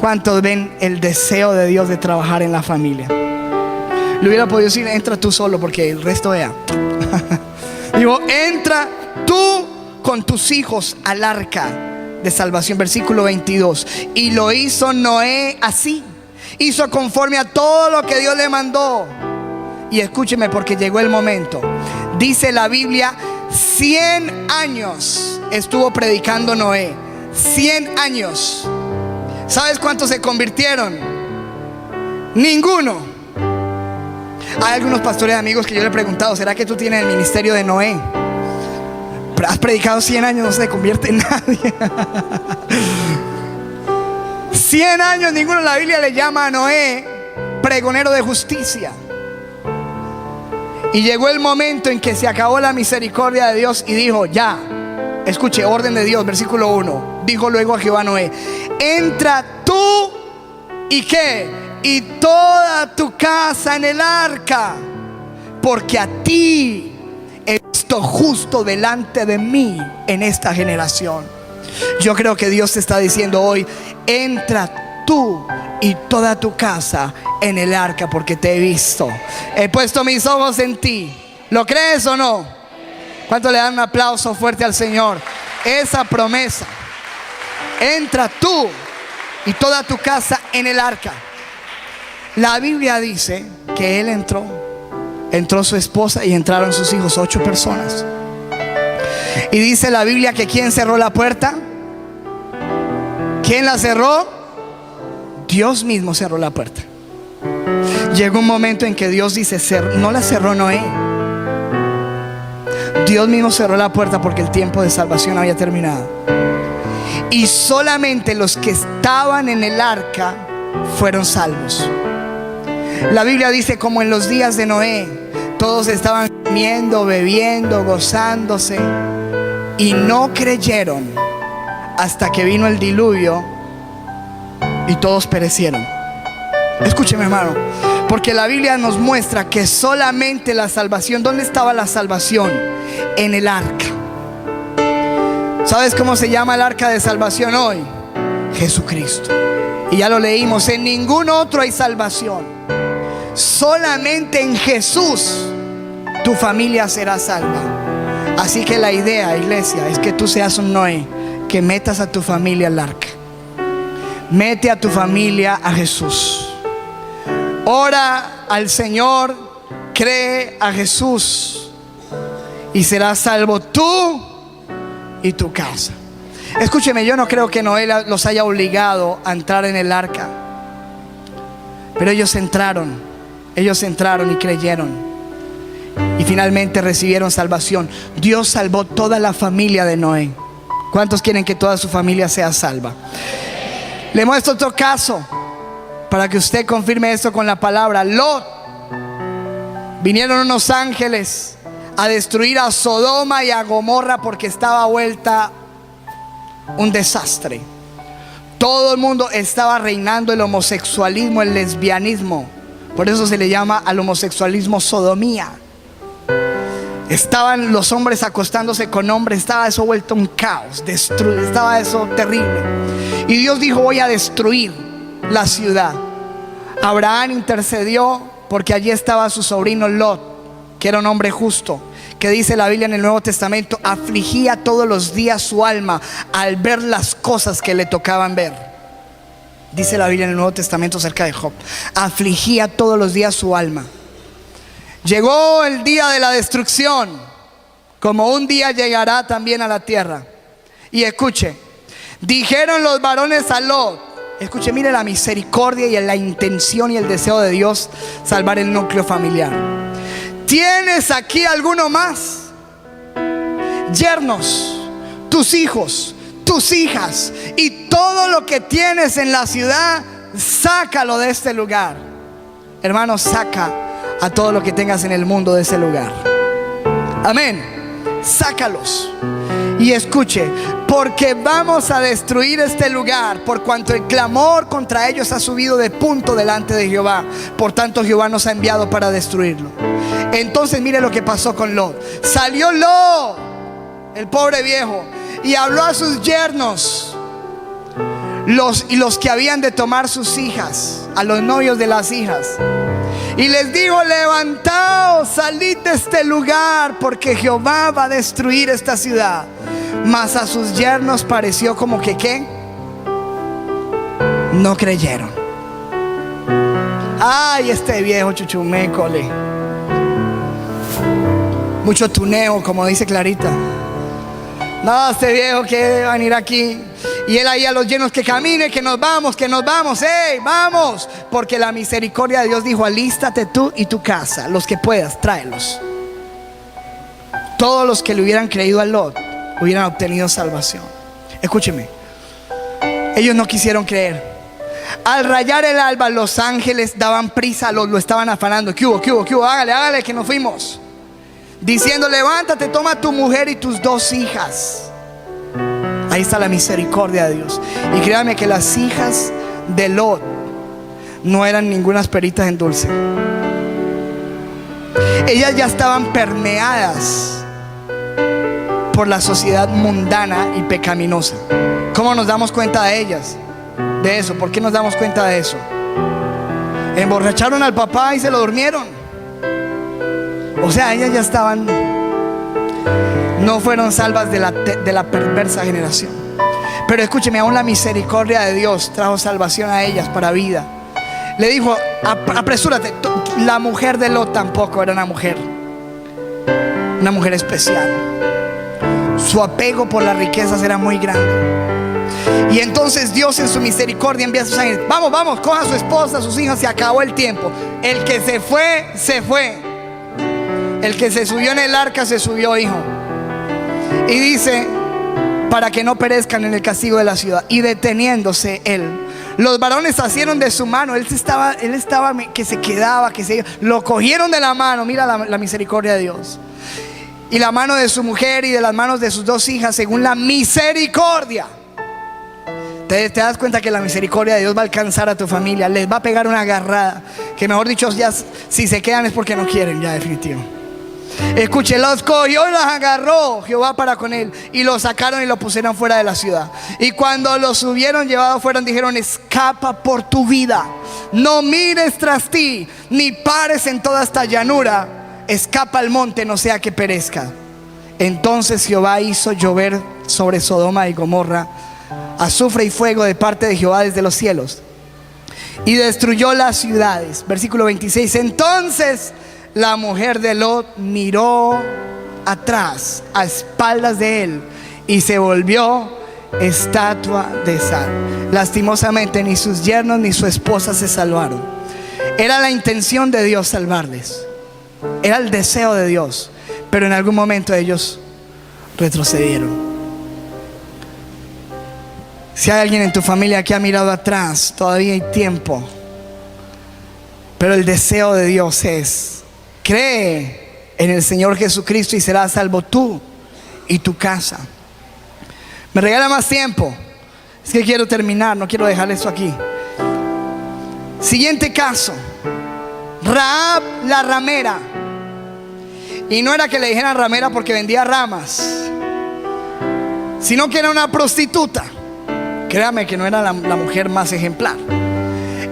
S1: ¿Cuántos ven el deseo de Dios de trabajar en la familia? Le hubiera podido decir, entra tú solo, porque el resto vea. Digo, entra tú con tus hijos al arca de salvación. Versículo 22. Y lo hizo Noé así. Hizo conforme a todo lo que Dios le mandó. Y escúcheme, porque llegó el momento. Dice la Biblia, 100 años estuvo predicando Noé. 100 años. ¿Sabes cuántos se convirtieron? Ninguno. Hay algunos pastores amigos que yo le he preguntado, ¿será que tú tienes el ministerio de Noé? Has predicado 100 años, no se convierte en nadie. 100 años, ninguno. La Biblia le llama a Noé pregonero de justicia. Y llegó el momento en que se acabó la misericordia de Dios y dijo, ya. Escuche, orden de Dios, versículo 1. Dijo luego a Jehová Noé, entra tú y qué, y toda tu casa en el arca, porque a ti he visto justo delante de mí en esta generación. Yo creo que Dios te está diciendo hoy, entra tú y toda tu casa en el arca, porque te he visto, he puesto mis ojos en ti. ¿Lo crees o no? ¿Cuánto le dan un aplauso fuerte al Señor? Esa promesa, entra tú y toda tu casa en el arca. La Biblia dice que él entró su esposa y entraron sus hijos, 8 personas. Y dice la Biblia que ¿quién cerró la puerta? ¿Quién la cerró? Dios mismo cerró la puerta. Llegó un momento en que Dios dice, no la cerró Noé. Dios mismo cerró la puerta porque el tiempo de salvación había terminado. Y solamente los que estaban en el arca fueron salvos. La Biblia dice, como en los días de Noé, todos estaban comiendo, bebiendo, gozándose, y no creyeron hasta que vino el diluvio y todos perecieron. Escúcheme, hermano, porque la Biblia nos muestra que solamente la salvación, ¿dónde estaba la salvación? En el arca. ¿Sabes cómo se llama el arca de salvación hoy? Jesucristo. Y ya lo leímos, en ningún otro hay salvación. Solamente en Jesús tu familia será salva. Así que la idea, iglesia, es que tú seas un Noé, que metas a tu familia al arca. Mete a tu familia a Jesús. Ora al Señor, cree a Jesús y serás salvo tú y tu casa. Escúcheme, yo no creo que Noé los haya obligado a entrar en el arca, pero ellos entraron y creyeron y finalmente recibieron salvación. Dios salvó toda la familia de Noé. ¿Cuántos quieren que toda su familia sea salva? Le muestro otro caso para que usted confirme esto con la palabra. Lot. Vinieron unos ángeles a destruir a Sodoma y a Gomorra porque estaba vuelta un desastre. Todo el mundo estaba reinando el homosexualismo, el lesbianismo. Por eso se le llama al homosexualismo sodomía. Estaban los hombres acostándose con hombres. Estaba eso vuelto un caos. Estaba eso terrible. Y Dios dijo, voy a destruir la ciudad. Abraham intercedió porque allí estaba su sobrino Lot, que era un hombre justo, que dice la Biblia en el Nuevo Testamento, afligía todos los días su alma al ver las cosas que le tocaban ver. Dice la Biblia en el Nuevo Testamento acerca de Job, afligía todos los días su alma. Llegó el día de la destrucción, como un día llegará también a la tierra. Y escuche, dijeron los varones a Lot, escuche, mire la misericordia y la intención y el deseo de Dios salvar el núcleo familiar. ¿Tienes aquí alguno más? Yernos, tus hijos, tus hijas y todo lo que tienes en la ciudad, sácalo de este lugar. Hermano, saca a todo lo que tengas en el mundo de ese lugar. Amén. Sácalos. Y escuche, porque vamos a destruir este lugar, por cuanto el clamor contra ellos ha subido de punto delante de Jehová. Por tanto, Jehová nos ha enviado para destruirlo. Entonces mire lo que pasó con Lot. Salió Lot, el pobre viejo, y habló a sus yernos, los que habían de tomar sus hijas, a los novios de las hijas, y les dijo: levantaos, salid de este lugar, porque Jehová va a destruir esta ciudad. Mas a sus yernos pareció como que ¿qué? No creyeron. Ay, este viejo chuchumécole, mucho tuneo, como dice Clarita. No, este viejo que va a venir aquí. Y él ahí a los yernos: que camine, que nos vamos, ¡hey, vamos! Porque la misericordia de Dios dijo: alístate tú y tu casa, los que puedas, tráelos. Todos los que le hubieran creído a Lot hubieran obtenido salvación. Escúcheme, ellos no quisieron creer. Al rayar el alba, los ángeles daban prisa a Lot, lo estaban afanando. ¿Qué hubo? Hágale, que nos fuimos. Diciendo: levántate, toma a tu mujer y tus 2 hijas. Ahí está la misericordia de Dios. Y créame que las hijas de Lot no eran ningunas peritas en dulce. Ellas ya estaban permeadas por la sociedad mundana y pecaminosa. ¿Cómo nos damos cuenta de ellas? De eso. ¿Por qué nos damos cuenta de eso? Emborracharon al papá y se lo durmieron. O sea, ellas ya estaban, no fueron salvas de la perversa generación. Pero escúcheme, aún la misericordia de Dios trajo salvación a ellas para vida. Le dijo: apresúrate. La mujer de Lot tampoco era una mujer especial. Su apego por las riquezas era muy grande. Y entonces Dios en su misericordia envía a sus ángeles: vamos, coja a su esposa, a sus hijas. Se acabó el tiempo. El que se fue, se fue. El que se subió en el arca, se subió, hijo. Y dice: para que no perezcan en el castigo de la ciudad. Y deteniéndose él, los varones asieron de su mano. Él estaba que se quedaba, lo cogieron de la mano. Mira la misericordia de Dios. Y la mano de su mujer y de las manos de sus 2 hijas, según la misericordia. Te das cuenta que la misericordia de Dios va a alcanzar a tu familia. Les va a pegar una agarrada, que mejor dicho, ya si se quedan es porque no quieren, ya definitivo. Escuche, los cogió y los agarró Jehová para con él, y los sacaron y lo pusieron fuera de la ciudad. Y cuando los hubieron llevado fuera, dijeron: escapa por tu vida, no mires tras ti, ni pares en toda esta llanura, escapa al monte, no sea que perezca. Entonces Jehová hizo llover sobre Sodoma y Gomorra azufre y fuego de parte de Jehová desde los cielos, y destruyó las ciudades. Versículo 26. Entonces la mujer de Lot miró atrás, a espaldas de él, y se volvió estatua de sal. Lastimosamente ni sus yernos ni su esposa se salvaron. Era la intención de Dios salvarles, era el deseo de Dios, pero en algún momento ellos retrocedieron. Si hay alguien en tu familia que ha mirado atrás, todavía hay tiempo. Pero el deseo de Dios es: cree en el Señor Jesucristo y serás salvo tú y tu casa. ¿Me regala más tiempo? Es que quiero terminar, no quiero dejar esto aquí. Siguiente caso: Rahab la ramera. Y no era que le dijeran ramera porque vendía ramas, sino que era una prostituta. Créame que no era la mujer más ejemplar.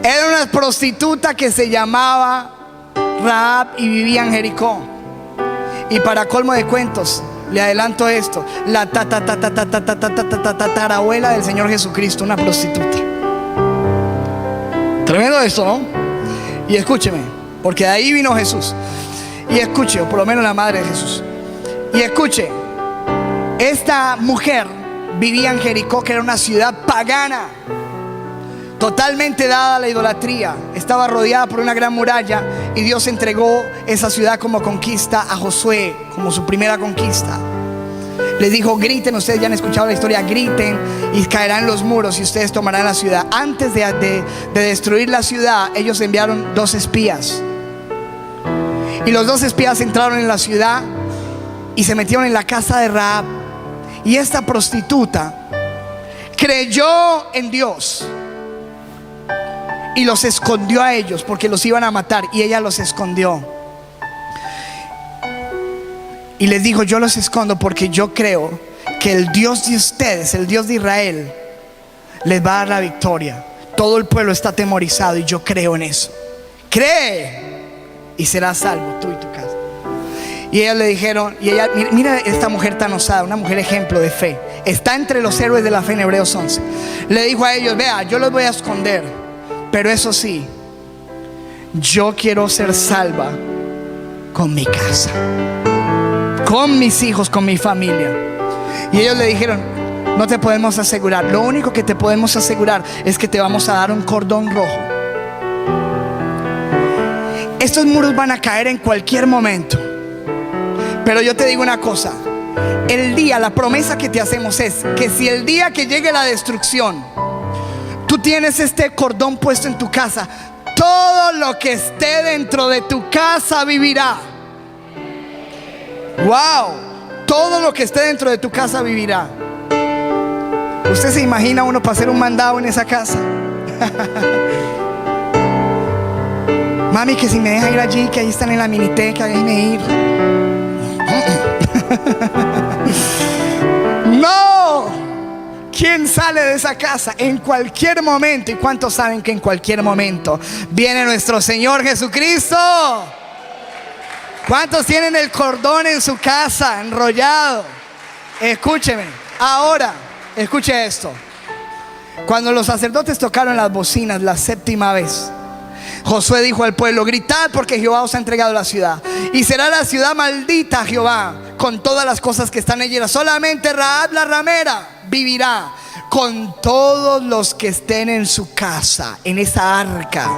S1: Era una prostituta que se llamaba Rahab y vivía en Jericó. Y para colmo de cuentos, le adelanto esto: la tatarabuela del Señor Jesucristo, una prostituta. Tremendo esto, ¿no? Y escúcheme, porque de ahí vino Jesús. Y escuche, o por lo menos la madre de Jesús. Y escuche, esta mujer vivía en Jericó, que era una ciudad pagana, totalmente dada a la idolatría. Estaba rodeada por una gran muralla, y Dios entregó esa ciudad como conquista a Josué, como su primera conquista. Les dijo: griten, ustedes ya han escuchado la historia, griten y caerán los muros y ustedes tomarán la ciudad. Antes de destruir la ciudad, ellos enviaron 2 espías. Y los 2 espías entraron en la ciudad y se metieron en la casa de Rahab. Y esta prostituta creyó en Dios y los escondió a ellos porque los iban a matar, y ella los escondió. Y les dijo: yo los escondo porque yo creo que el Dios de ustedes, el Dios de Israel, les va a dar la victoria. Todo el pueblo está atemorizado y yo creo en eso. Cree y serás salvo tú y tu casa. Y ellos le dijeron, y ella, mira esta mujer tan osada, una mujer ejemplo de fe, está entre los héroes de la fe en Hebreos 11. Le dijo a ellos: vea, yo los voy a esconder, pero eso sí, yo quiero ser salva con mi casa, con mis hijos, con mi familia. Y ellos le dijeron: no te podemos asegurar, lo único que te podemos asegurar es que te vamos a dar un cordón rojo. Estos muros van a caer en cualquier momento, pero yo te digo una cosa: la promesa que te hacemos es que si el día que llegue la destrucción, tú tienes este cordón puesto en tu casa, todo lo que esté dentro de tu casa vivirá. Wow, todo lo que esté dentro de tu casa vivirá. ¿Usted se imagina uno para hacer un mandado en esa casa? Mami, que si me deja ir allí, que ahí están en la miniteca, déjeme ir. No. ¿Quién sale de esa casa? En cualquier momento. ¿Y cuántos saben que en cualquier momento viene nuestro Señor Jesucristo? ¿Cuántos tienen el cordón en su casa enrollado? Escúcheme. Ahora, escuche esto. Cuando los sacerdotes tocaron las bocinas la 7ª vez, Josué dijo al pueblo: gritad, porque Jehová os ha entregado la ciudad, y será la ciudad maldita a Jehová con todas las cosas que están en ella. Solamente Rahab la ramera vivirá, con todos los que estén en su casa, en esa arca,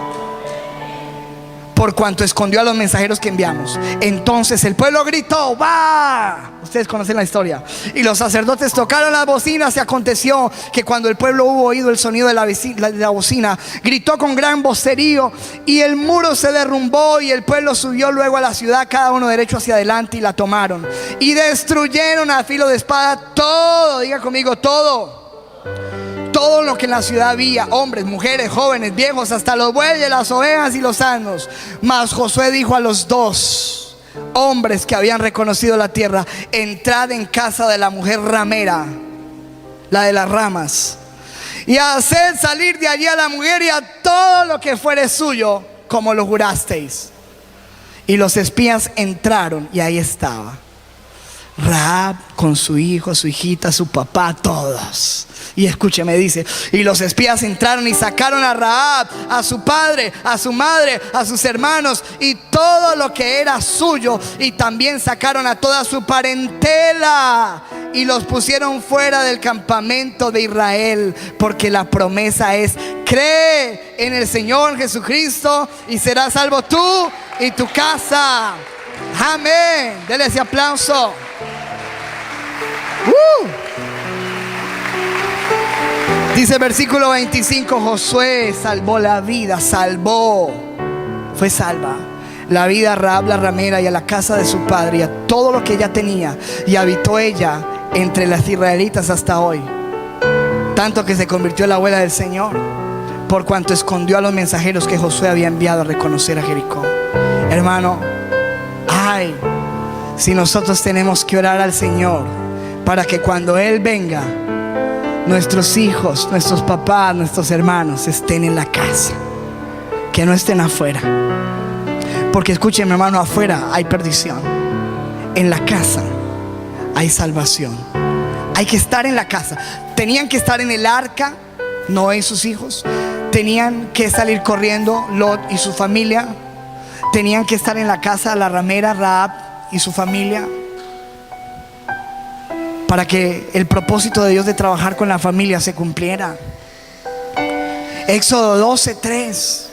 S1: por cuanto escondió a los mensajeros que enviamos. Entonces el pueblo gritó: ¡va! Ustedes conocen la historia. Y los sacerdotes tocaron las bocinas. Y aconteció que cuando el pueblo hubo oído el sonido de la bocina, gritó con gran vocerío, y el muro se derrumbó, y el pueblo subió luego a la ciudad, cada uno derecho hacia adelante, y la tomaron y destruyeron a filo de espada todo, diga conmigo, todo lo que en la ciudad había, hombres, mujeres, jóvenes, viejos, hasta los bueyes, las ovejas y los asnos. Mas Josué dijo a los 2 hombres que habían reconocido la tierra: entrad en casa de la mujer ramera, la de las ramas, y haced salir de allí a la mujer y a todo lo que fuere suyo, como lo jurasteis. Y los espías entraron, y ahí estaba Rahab con su hijo, su hijita, su papá, todos. Y escúcheme, dice: y los espías entraron y sacaron a Rahab, a su padre, a su madre, a sus hermanos y todo lo que era suyo, y también sacaron a toda su parentela y los pusieron fuera del campamento de Israel, porque la promesa es: cree en el Señor Jesucristo y serás salvo tú y tu casa. Amén. Dele ese aplauso. Dice el versículo 25: Josué salvó la vida, fue salva la vida a Rahab la ramera y a la casa de su padre y a todo lo que ella tenía, y habitó ella entre las israelitas hasta hoy, tanto que se convirtió en la abuela del Señor, por cuanto escondió a los mensajeros que Josué había enviado a reconocer a Jericó. Hermano, ay, si nosotros tenemos que orar al Señor para que cuando Él venga, nuestros hijos, nuestros papás, nuestros hermanos estén en la casa, que no estén afuera. Porque escúcheme, hermano, afuera hay perdición, en la casa hay salvación. Hay que estar en la casa. Tenían que estar en el arca Noé y sus hijos. Tenían que salir corriendo Lot y su familia. Tenían que estar en la casa la ramera Rahab y su familia, para que el propósito de Dios de trabajar con la familia se cumpliera. Éxodo 12:3.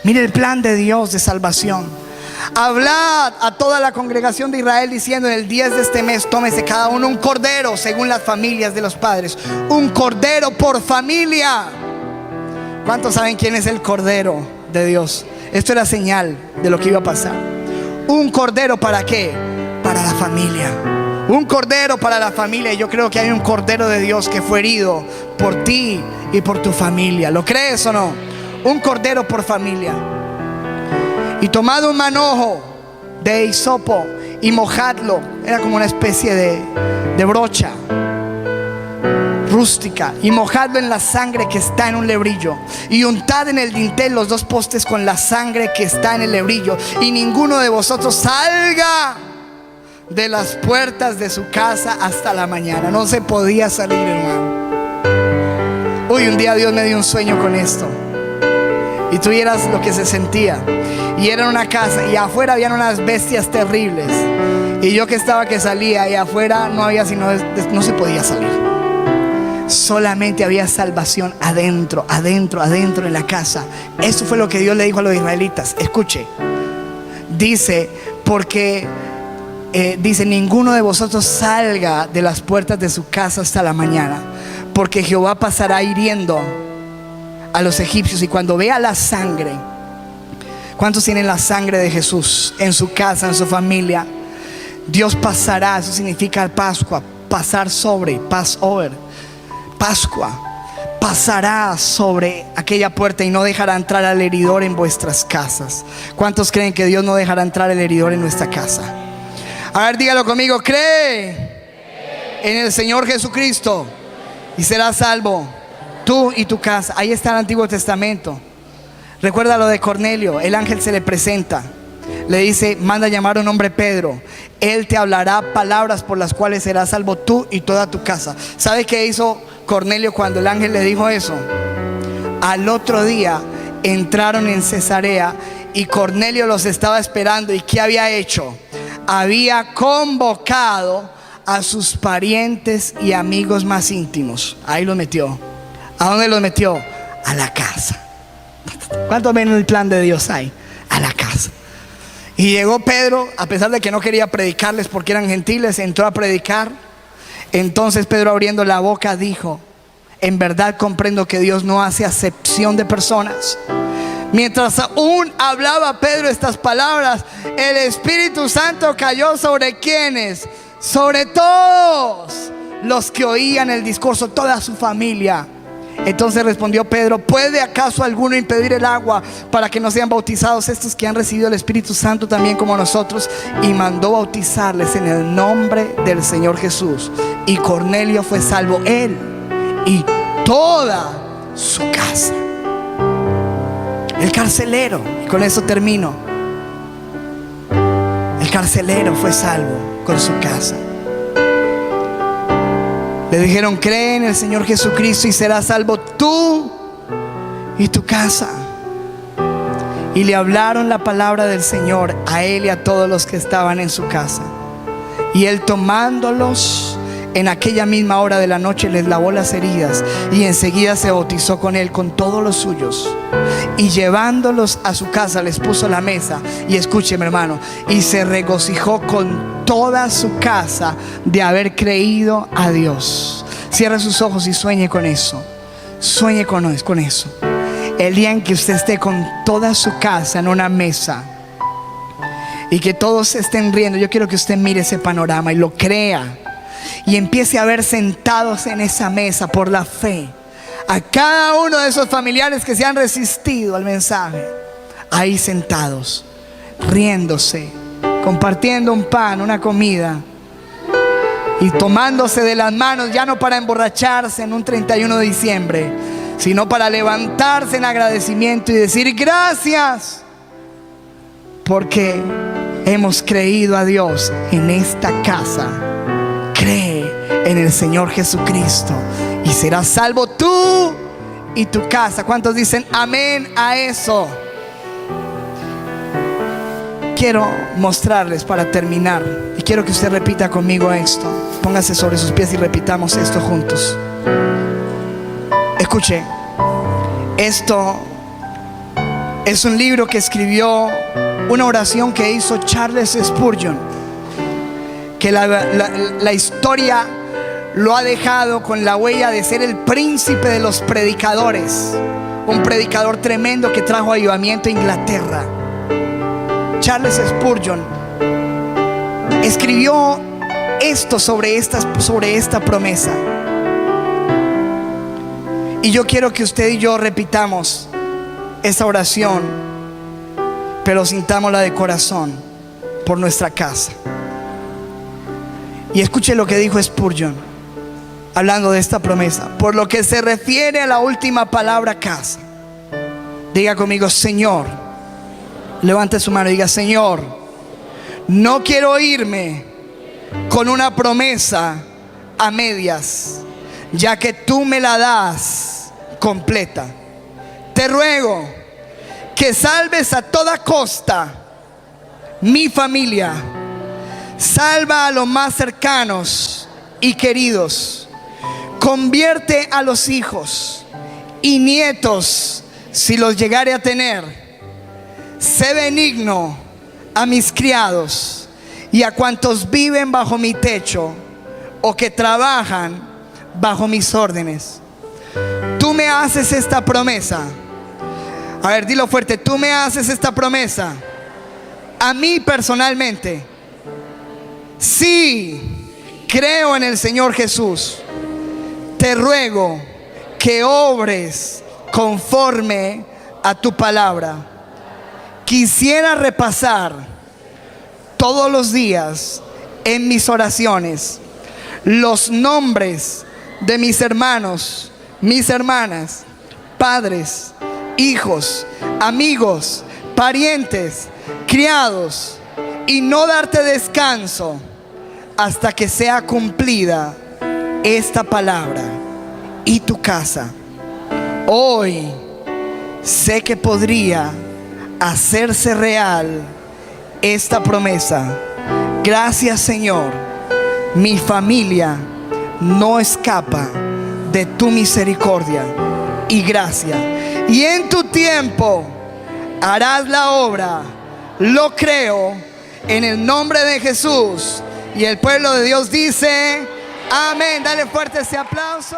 S1: Mire el plan de Dios de salvación. Hablad a toda la congregación de Israel diciendo: en el 10 de este mes tómese cada uno un cordero según las familias de los padres. Un cordero por familia. ¿Cuántos saben quién es el cordero de Dios? Esto era señal de lo que iba a pasar. Un cordero, ¿para qué? Para la familia. Un cordero para la familia. Y yo creo que hay un cordero de Dios que fue herido por ti y por tu familia. ¿Lo crees o no? Un cordero por familia. Y tomad un manojo de hisopo y mojadlo. Era como una especie de brocha rústica, y mojadlo en la sangre que está en un lebrillo, y untad en el dintel los 2 postes con la sangre que está en el lebrillo, y ninguno de vosotros salga de las puertas de su casa hasta la mañana. No se podía salir, hermano. Uy, un día Dios me dio un sueño con esto, y tú vieras lo que se sentía. Y era una casa, y afuera habían unas bestias terribles, y yo que salía, y afuera no había sino, no se podía salir. Solamente había salvación adentro en la casa. Eso fue lo que Dios le dijo a los israelitas. Escuche, dice, porque dice: ninguno de vosotros salga de las puertas de su casa hasta la mañana, porque Jehová pasará hiriendo a los egipcios. Y cuando vea la sangre, ¿cuántos tienen la sangre de Jesús en su casa, en su familia? Dios pasará. Eso significa Pascua, pasar sobre, Passover, Pascua. Pasará sobre aquella puerta y no dejará entrar al heridor en vuestras casas. ¿Cuántos creen que Dios no dejará entrar el heridor en nuestra casa? A ver, dígalo conmigo: cree en el Señor Jesucristo y serás salvo, tú y tu casa. Ahí está el Antiguo Testamento. Recuerda lo de Cornelio. El ángel se le presenta, le dice: manda llamar a un hombre Pedro, él te hablará palabras por las cuales serás salvo tú y toda tu casa. ¿Sabe qué hizo Cornelio cuando el ángel le dijo eso? Al otro día entraron en Cesarea y Cornelio los estaba esperando. ¿Y qué había hecho? Había convocado a sus parientes y amigos más íntimos. Ahí los metió. ¿A dónde los metió? A la casa. ¿Cuántos ven el plan de Dios ahí? A la casa. Y llegó Pedro, a pesar de que no quería predicarles porque eran gentiles, entró a predicar. Entonces Pedro, abriendo la boca, dijo: en verdad comprendo que Dios no hace acepción de personas. Mientras aún hablaba Pedro estas palabras, el Espíritu Santo cayó sobre quienes, sobre todos los que oían el discurso, toda su familia. Entonces respondió Pedro: ¿puede acaso alguno impedir el agua para que no sean bautizados estos que han recibido el Espíritu Santo también como nosotros? Y mandó bautizarles en el nombre del Señor Jesús. Y Cornelio fue salvo, él y toda su casa. El carcelero, y con eso termino, el carcelero fue salvo con su casa. Le dijeron: cree en el Señor Jesucristo y serás salvo tú y tu casa. Y le hablaron la palabra del Señor a él y a todos los que estaban en su casa. Y él, tomándolos en aquella misma hora de la noche, les lavó las heridas, y enseguida se bautizó con él, con todos los suyos. Y llevándolos a su casa, les puso la mesa. Y escúcheme, hermano, y se regocijó con toda su casa de haber creído a Dios. Cierre sus ojos y sueñe con eso. Sueñe con eso. El día en que usted esté con toda su casa en una mesa y que todos estén riendo, yo quiero que usted mire ese panorama y lo crea, y empiece a ver sentados en esa mesa por la fe a cada uno de esos familiares que se han resistido al mensaje, ahí sentados, riéndose, compartiendo un pan, una comida, y tomándose de las manos, ya no para emborracharse en un 31 de diciembre, sino para levantarse en agradecimiento y decir: gracias, porque hemos creído a Dios en esta casa. Cree en el Señor Jesucristo y serás salvo tú y tu casa. ¿Cuántos dicen amén a eso? Quiero mostrarles para terminar, y quiero que usted repita conmigo esto. Póngase sobre sus pies y repitamos esto juntos. Escuche, esto es un libro que escribió una oración que hizo Charles Spurgeon, que la historia lo ha dejado con la huella de ser el príncipe de los predicadores, un predicador tremendo que trajo avivamiento a Inglaterra. Charles Spurgeon escribió esto sobre esta promesa. Y yo quiero que usted y yo repitamos esta oración, pero sintámosla de corazón por nuestra casa. Y escuche lo que dijo Spurgeon hablando de esta promesa. Por lo que se refiere a la última palabra casa, diga conmigo: Señor. Levante su mano y diga: Señor, no quiero irme con una promesa a medias, ya que tú me la das completa. Te ruego que salves a toda costa mi familia. Salva a los más cercanos y queridos. Convierte a los hijos y nietos, si los llegare a tener. Sé benigno a mis criados y a cuantos viven bajo mi techo o que trabajan bajo mis órdenes. Tú me haces esta promesa. A ver, dilo fuerte. Tú me haces esta promesa a mí personalmente. Sí, creo en el Señor Jesús. Te ruego que obres conforme a tu palabra. Quisiera repasar todos los días en mis oraciones los nombres de mis hermanos, mis hermanas, padres, hijos, amigos, parientes, criados, y no darte descanso hasta que sea cumplida esta palabra y tu casa. Hoy sé que podría hacerse real esta promesa. Gracias, Señor. Mi familia no escapa de tu misericordia y gracia. Y en tu tiempo harás la obra. Lo creo en el nombre de Jesús. Y el pueblo de Dios dice amén. Dale fuerte ese aplauso.